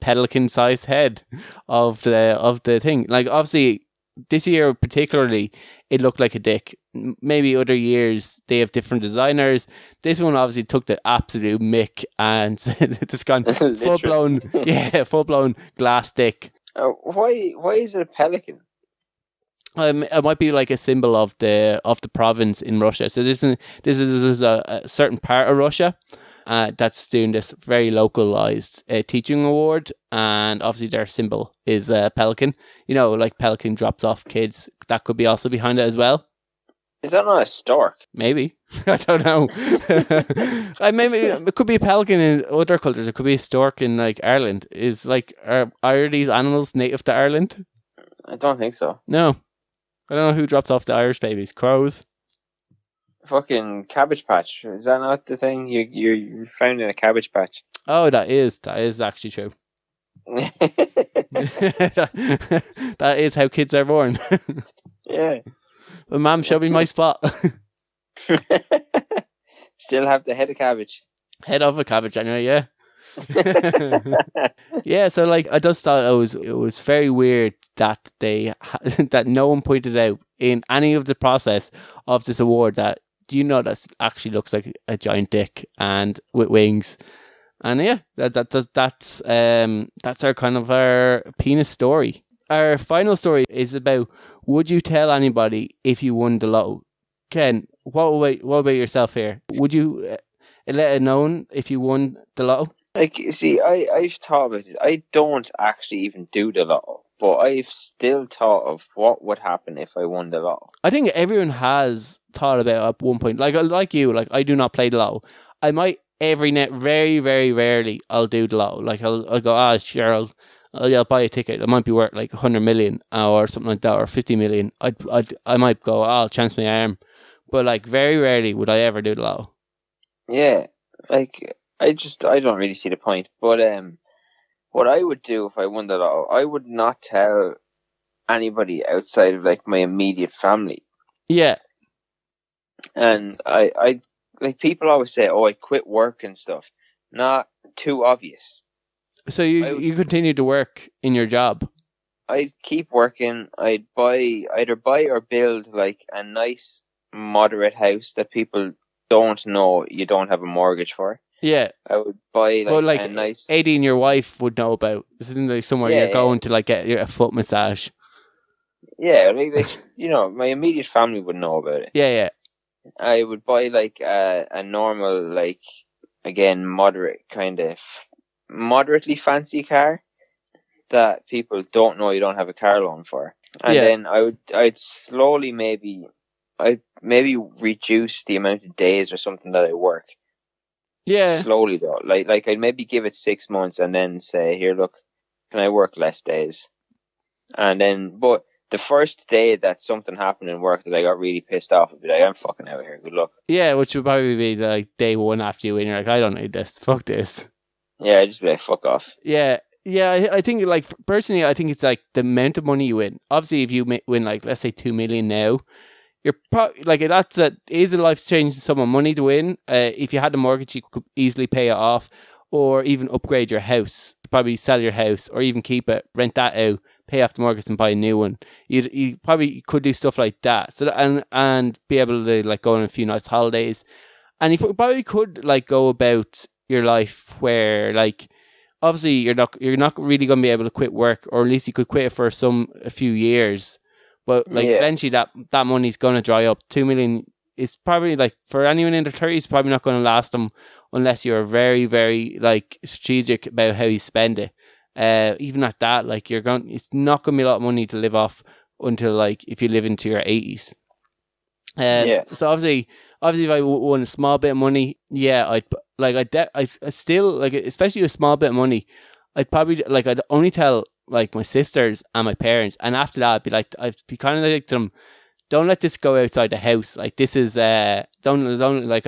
pelican-sized head of the thing. Like obviously, this year particularly, it looked like a dick. Maybe other years they have different designers. This one obviously took the absolute mick and just gone full blown glass dick. Why is it a pelican? It might be like a symbol of the province in Russia. So this is a certain part of Russia that's doing this very localized teaching award, and obviously their symbol is a pelican. You know, like pelican drops off kids. That could be also behind it as well. Is that not a stork? Maybe. I don't know. Maybe it could be a pelican in other cultures. It could be a stork in like Ireland. Are these animals native to Ireland? I don't think so. No. I don't know who drops off the Irish babies. Crows? Fucking Cabbage Patch. Is that not the thing you found in a Cabbage Patch? Oh, that is actually true. That is how kids are born. Yeah. But Mom, show me my spot. Still have the head of cabbage. Head of a cabbage, anyway, yeah. Yeah, so like I just thought it was very weird that that no one pointed out in any of the process of this award that that actually looks like a giant dick and with wings. And yeah, that's our kind of our penis story. Our final story is about, would you tell anybody if you won the lotto? Ken, what about yourself here? Would you let it known if you won the lotto? Like, see, I've thought about it. I don't actually even do the lotto, but I've still thought of what would happen if I won the lotto. I think everyone has thought about it at one point. Like you, like I do not play the lotto. I might very, very rarely I'll do the lotto. Like I'll go, sure, I'll buy a ticket. It might be worth like 100 million or something like that, or 50 million. I might go, I'll chance my arm. But like very rarely would I ever do the lotto. Yeah, like I don't really see the point. But what I would do if I won the lotto, I would not tell anybody outside of like my immediate family. Yeah. And I like people always say, "Oh, I quit work and stuff." Not too obvious. So you continue to work in your job? I'd keep working. I'd either buy or build like a nice moderate house that people don't know you don't have a mortgage for. Yeah. I would buy like a nice... Eddie and your wife would know about. This isn't like somewhere you're going to like get a foot massage. Yeah, like you know, my immediate family would know about it. Yeah, yeah. I would buy like a normal, like, again, moderately fancy car that people don't know you don't have a car loan for. And then I'd slowly I'd maybe reduce the amount of days or something that I work. Yeah. Slowly though. Like I'd maybe give it 6 months and then say, here, look, can I work less days? And then, but the first day that something happened in work that I got really pissed off, I'd be like, I'm fucking out of here. Good luck. Yeah, which would probably be like day one after you win. You're like, I don't need this. Fuck this. Yeah, I'd just be like, fuck off. Yeah. Yeah, I think, like, personally, I think it's like the amount of money you win. Obviously, if you win, like, let's say 2 million now, you're probably, like, is a life-changing sum of money to win. If you had a mortgage, you could easily pay it off, or even upgrade your house. Probably sell your house, or even keep it, rent that out, pay off the mortgage and buy a new one. You probably could do stuff like that. So and be able to, like, go on a few nice holidays. And you probably could, like, go about your life where, like, obviously you're not really going to be able to quit work, or at least you could quit it for a few years. But like eventually that money's going to dry up. 2 million is probably, like, for anyone in their 30s, probably not going to last them unless you're very, very, like, strategic about how you spend it. Even at that, like, it's not going to be a lot of money to live off until, like, if you live into your 80s. So obviously if I won a small bit of money, I still, like, especially a small bit of money, I'd probably, like, I'd only tell, like, my sisters and my parents, and after that I'd be kind of like to them, don't let this go outside the house. Like, this is don't like,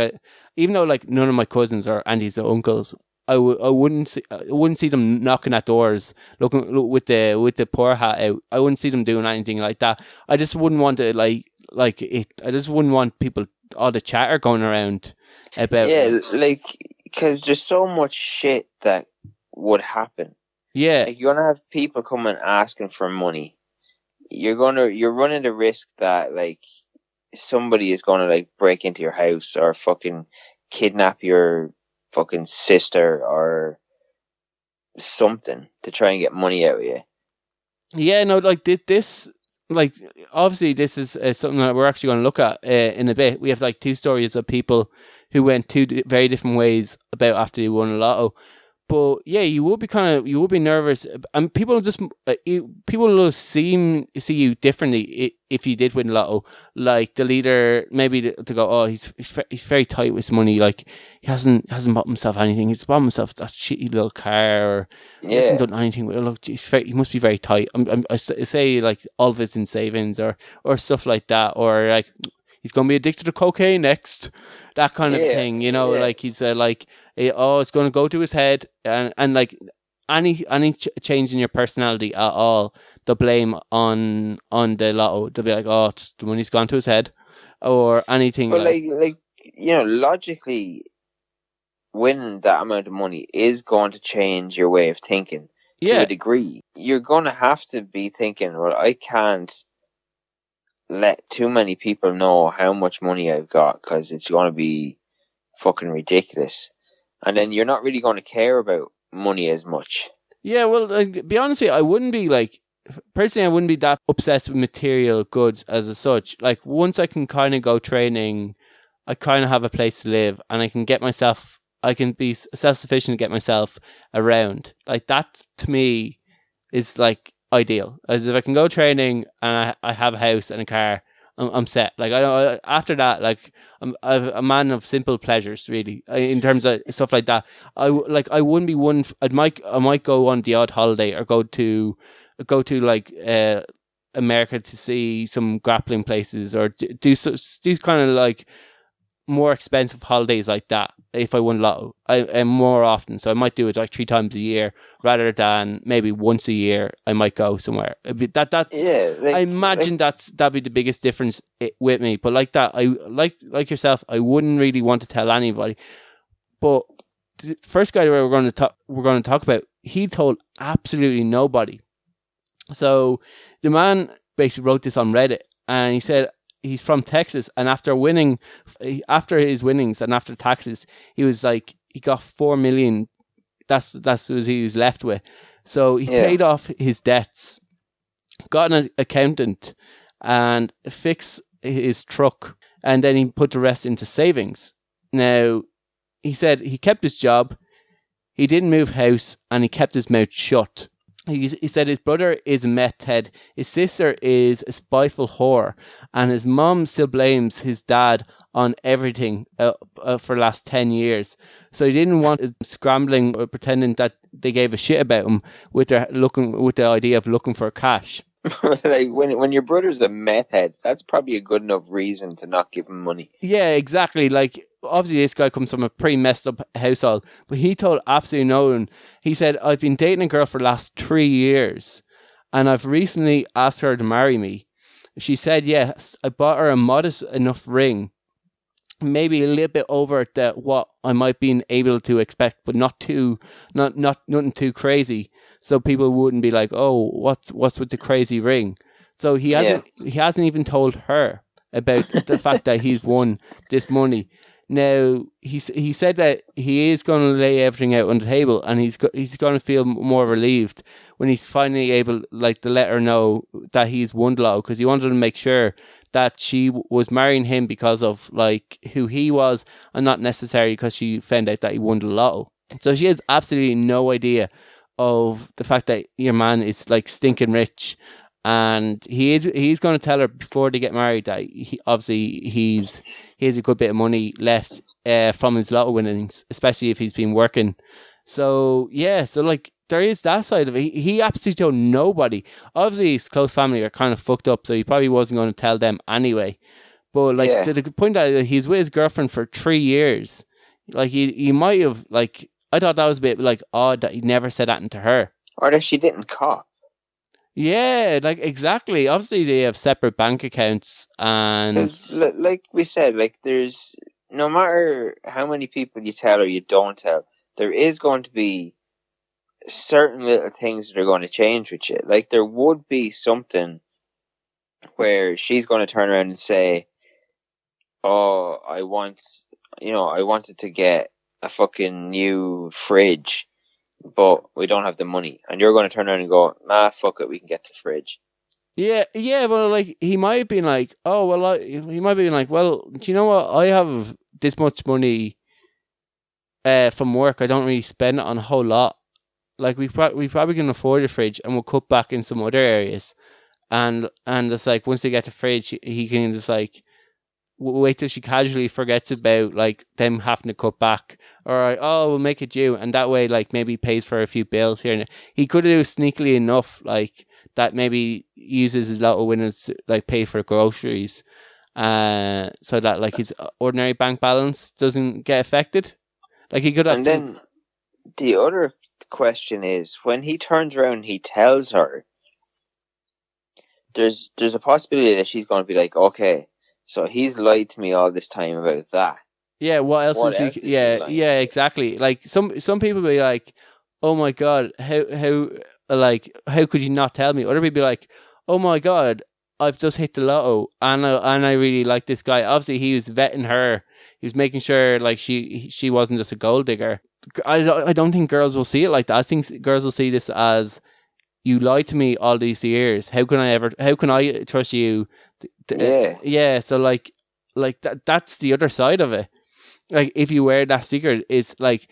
even though, like, none of my cousins or aunties or uncles, I wouldn't see them knocking at doors, looking with the poor hat out. I wouldn't see them doing anything like that. I just wouldn't want to, I just wouldn't want people, all the chatter going around about. Yeah, like, because there's so much shit that would happen. Yeah, like, you're gonna have people coming asking for money. You're running the risk that, like, somebody is gonna, like, break into your house or fucking kidnap your fucking sister or something to try and get money out of you. Yeah, no, like, this, like, obviously this is something that we're actually going to look at in a bit. We have, like, 2 stories of people who went 2 very different ways about after they won a lotto. But yeah, you will be nervous, and people will see you differently if you did win lotto. Like, the leader, maybe to go, oh, he's very tight with his money. Like, he hasn't bought himself anything. He's bought himself that shitty little car, or he hasn't done anything. Look, he must be very tight. I say, like, all of it's in savings or stuff like that, or like, he's gonna be addicted to cocaine next. That kind of thing, you know, like, he's it's going to go to his head, and like, any change in your personality at all, they'll blame on the lotto. They'll be like, oh, the money's gone to his head, or anything. But like, you know, logically, winning that amount of money is going to change your way of thinking to a degree. You're going to have to be thinking, well, I can't let too many people know how much money I've got, because it's going to be fucking ridiculous. And then you're not really going to care about money as much. Yeah, well, like, be honest with you, I wouldn't be, like, personally, I wouldn't be that obsessed with material goods as such. Like, once I can kind of go training, I kind of have a place to live, and I can be self-sufficient to get myself around. Like, that to me is, like, ideal. As if I can go training and I have a house and a car, I'm set. Like after that, like I'm a man of simple pleasures, really, in terms of stuff like that. I wouldn't be one. I might go on the odd holiday or go to like America to see some grappling places or do kind of like more expensive holidays like that if I won lotto. I more often, so I might do it like 3 times a year rather than maybe once a year. I might go somewhere. That's I imagine that'd be the biggest difference with me. But like that, I like yourself, I wouldn't really want to tell anybody. But the first guy we're going to talk about, he told absolutely nobody. So the man basically wrote this on Reddit, and he said he's from Texas, and after his winnings and after taxes, he was like, he got 4 million. That's what he was left with. So he paid off his debts, got an accountant, and fixed his truck, and then he put the rest into savings. Now, he said he kept his job, he didn't move house, and he kept his mouth shut. He said his brother is a meth head, his sister is a spiteful whore, and his mom still blames his dad on everything for the last 10 years. So he didn't want scrambling or pretending that they gave a shit about him with the idea of looking for cash. Like when your brother's a meth head, that's probably a good enough reason to not give him money. Yeah, exactly. Like, obviously this guy comes from a pretty messed up household, but he told absolutely no one. He said, I've been dating a girl for the last 3 years, and I've recently asked her to marry me. She said yes. I bought her a modest enough ring, maybe a little bit over what I might be able to expect, but not nothing too crazy. So people wouldn't be like, oh, what's with the crazy ring? So he hasn't even told her about the fact that he's won this money. Now, he said that he is going to lay everything out on the table, and he's going to feel more relieved when he's finally able, like, to let her know that he's won the lotto, because he wanted to make sure that she was marrying him because of, like, who he was, and not necessarily because she found out that he won the lotto. So she has absolutely no idea of the fact that your man is, like, stinking rich, and he's going to tell her before they get married that he has a good bit of money left from his lotto winnings, especially if he's been working. So like, there is that side of it. He absolutely told nobody. Obviously his close family are kind of fucked up, so he probably wasn't going to tell them anyway. But like, to the point that he's with his girlfriend for 3 years, like he might have, like, I thought that was a bit like odd that he never said that to her. Or that she didn't cop. Yeah, like, exactly. Obviously, they have separate bank accounts, and like we said, like, there's, no matter how many people you tell or you don't tell, there is going to be certain little things that are going to change with you. Like, there would be something where she's going to turn around and say, "Oh, I wanted to get a fucking new fridge, but we don't have the money," and you're going to turn around and go, "Nah, fuck it, we can get the fridge." Yeah, but like, he might have been like, "Oh, well," he might have been like, "Well, do you know what? I have this much money from work. I don't really spend it on a whole lot. Like, we probably can afford a fridge, and we'll cut back in some other areas." And it's like, once they get the fridge, he can just, like, wait till she casually forgets about, like, them having to cut back, or like, "Oh, we'll make it due," and that way, like, maybe pays for a few bills here and there. He could do sneakily enough, like, that maybe uses his lotto winners to, like, pay for groceries, so that, like, his ordinary bank balance doesn't get affected. Like, he could have. And then the other question is, when he turns around and he tells her, there's a possibility that she's going to be like, "Okay, so he's lied to me all this time about that." Yeah, what else is he? Yeah, exactly. Like, some people be like, "Oh my god, how could you not tell me?" Other people be like, "Oh my god, I've just hit the lotto, and I really like this guy." Obviously, he was vetting her. He was making sure, like, she wasn't just a gold digger. I don't think girls will see it like that. I think girls will see this as, "You lied to me all these years. How can I trust you?" Yeah. So like that's the other side of it. Like, if you wear that secret, it's like,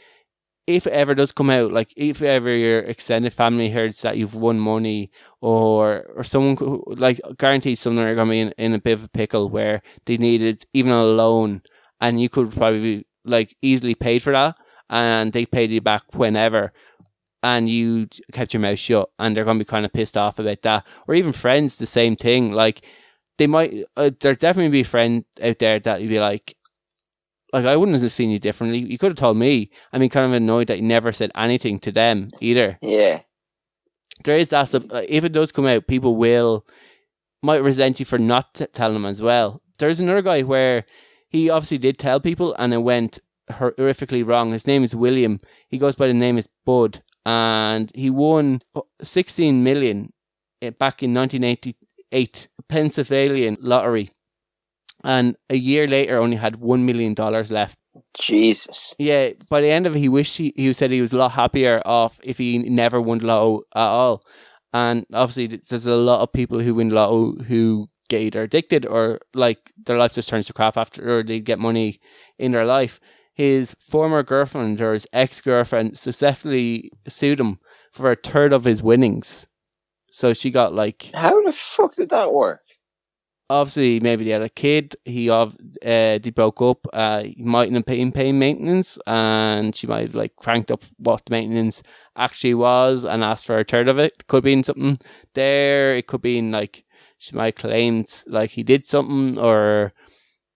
if it ever does come out, like if ever your extended family hears that you've won money, or someone like guarantees someone are going to be in a bit of a pickle where they needed even a loan, and you could probably like easily paid for that, and they paid you back whenever, and you kept your mouth shut, and they're going to be kind of pissed off about that. Or even friends, the same thing. Like they might, there'd definitely be a friend out there that you'd be like, I wouldn't have seen you differently. You could have told me. I mean, kind of annoyed that you never said anything to them either. Yeah. There is that stuff. If it does come out, people might resent you for not telling them as well. There's another guy where he obviously did tell people, and it went horrifically wrong. His name is William. He goes by the name is Bud, and he won 16 million back in 1988 Pennsylvania lottery. And a year later, only had $1 million left. Jesus. Yeah, by the end of it, he wished he said he was a lot happier off if he never won the lotto at all. And obviously, there's a lot of people who win lotto who get either addicted or like their life just turns to crap after, or they get money in their life. His former girlfriend or his ex-girlfriend successfully sued him for a third of his winnings. So she got like... How the fuck did that work? Obviously, maybe they had a kid. They broke up. He mightn't have been paying maintenance, and she might have like cranked up what the maintenance actually was and asked for a third of it. Could be something there. It could be like she might have claimed like he did something, or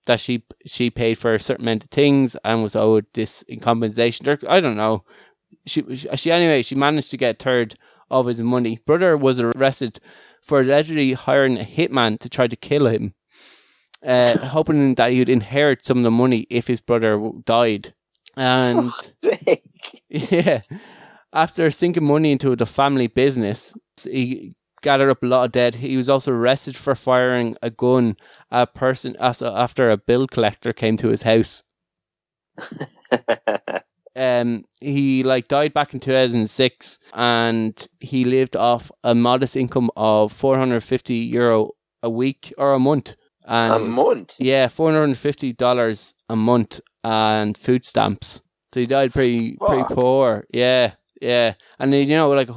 that she paid for a certain amount of things and was owed this in compensation. I don't know. She managed to get a third of his money. Brother was arrested for allegedly hiring a hitman to try to kill him, hoping that he would inherit some of the money if his brother died. And yeah, after sinking money into the family business, he gathered up a lot of debt. He was also arrested for firing a gun at a person after a bill collector came to his house. He died back in 2006, and he lived off a modest income of €450 a week or a month. And a month? Yeah, $450 a month and food stamps. So he died pretty poor. Yeah. And like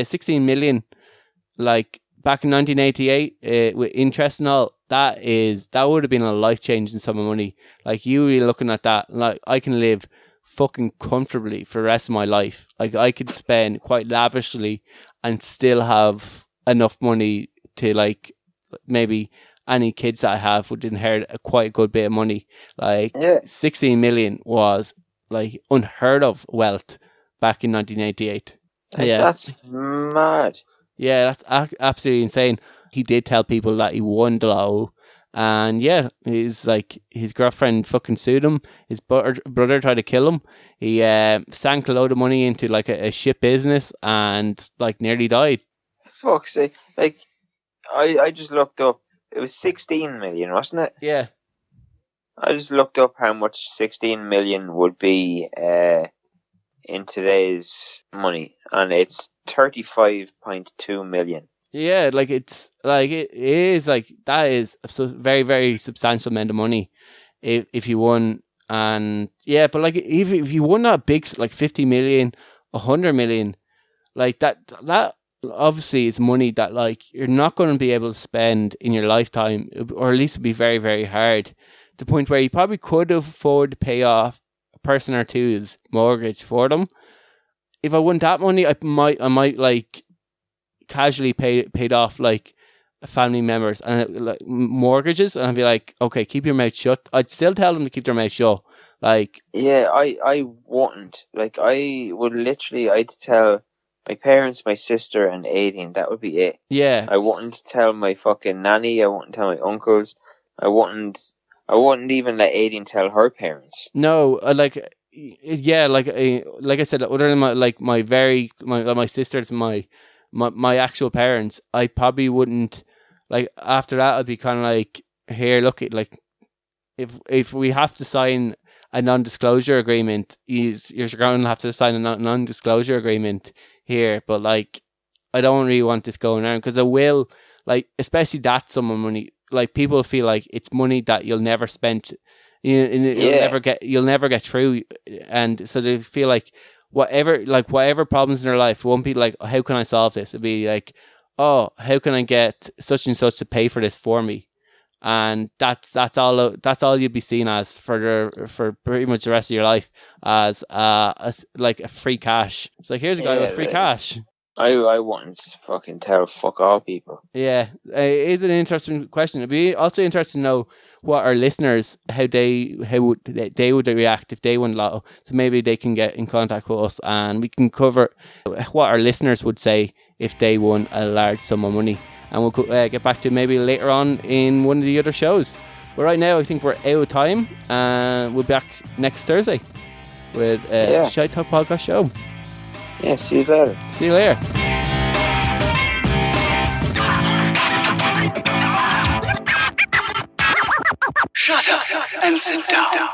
16 million, like back in 1988, with interest and all, that would have been a life-changing sum of money. Like you were looking at that, like I can live fucking comfortably for the rest of my life. Like I could spend quite lavishly and still have enough money to like maybe any kids that I have would inherit quite a good bit of money. Like 16 million was like unheard of wealth back in 1988. That's mad. Yeah, that's absolutely insane. He did tell people that he won the lotto. And yeah, his girlfriend fucking sued him. His brother tried to kill him. He sank a load of money into like a shit business and like nearly died. Fuck's sake. Like, I just looked up. It was 16 million, wasn't it? Yeah. I just looked up how much 16 million would be in today's money. And it's 35.2 million. Yeah, like it is like that is a very, very substantial amount of money if you won. And yeah, but like if you won that big, like 50 million, 100 million, like that obviously is money that like you're not going to be able to spend in your lifetime, or at least it'd be very, very hard. To the point where you probably could afford to pay off a person or two's mortgage for them. If I won that money, I might like casually paid off like family members and like mortgages, and I'd be like, okay, keep your mouth shut. I'd still tell them to keep their mouth shut. Like, yeah, I wouldn't. Like, I would literally, I'd tell my parents, my sister, and Aideen. That would be it. Yeah, I wouldn't tell my fucking nanny. I wouldn't tell my uncles. I wouldn't even let Aideen tell her parents. No, like I said, other than my sisters, my actual parents, I probably wouldn't, like, after that I'd be kind of like, here, look, like, if we have to sign a non-disclosure agreement, you're going to have to sign a non-disclosure agreement here, but like, I don't really want this going on, because I will, like, especially that sum of money, like, people feel like it's money that you'll never spend, you'll never get through, and so they feel like, whatever problems in their life, it won't be like, how can I solve this? It'd be like, oh, how can I get such and such to pay for this for me? And that's all you'd be seen as for pretty much the rest of your life, as like a free cash. It's like, here's a guy with free cash. I want to fucking tell fuck all people. Yeah, it is an interesting question. It'd be also interesting to know what our listeners, how they would react if they won Lotto. So maybe they can get in contact with us and we can cover what our listeners would say if they won a large sum of money. And we'll get back to maybe later on in one of the other shows. But right now, I think we're out of time. And we'll be back next Thursday with Shite Talk Podcast Show. Yeah, see you later. See you later. Shut up and sit down.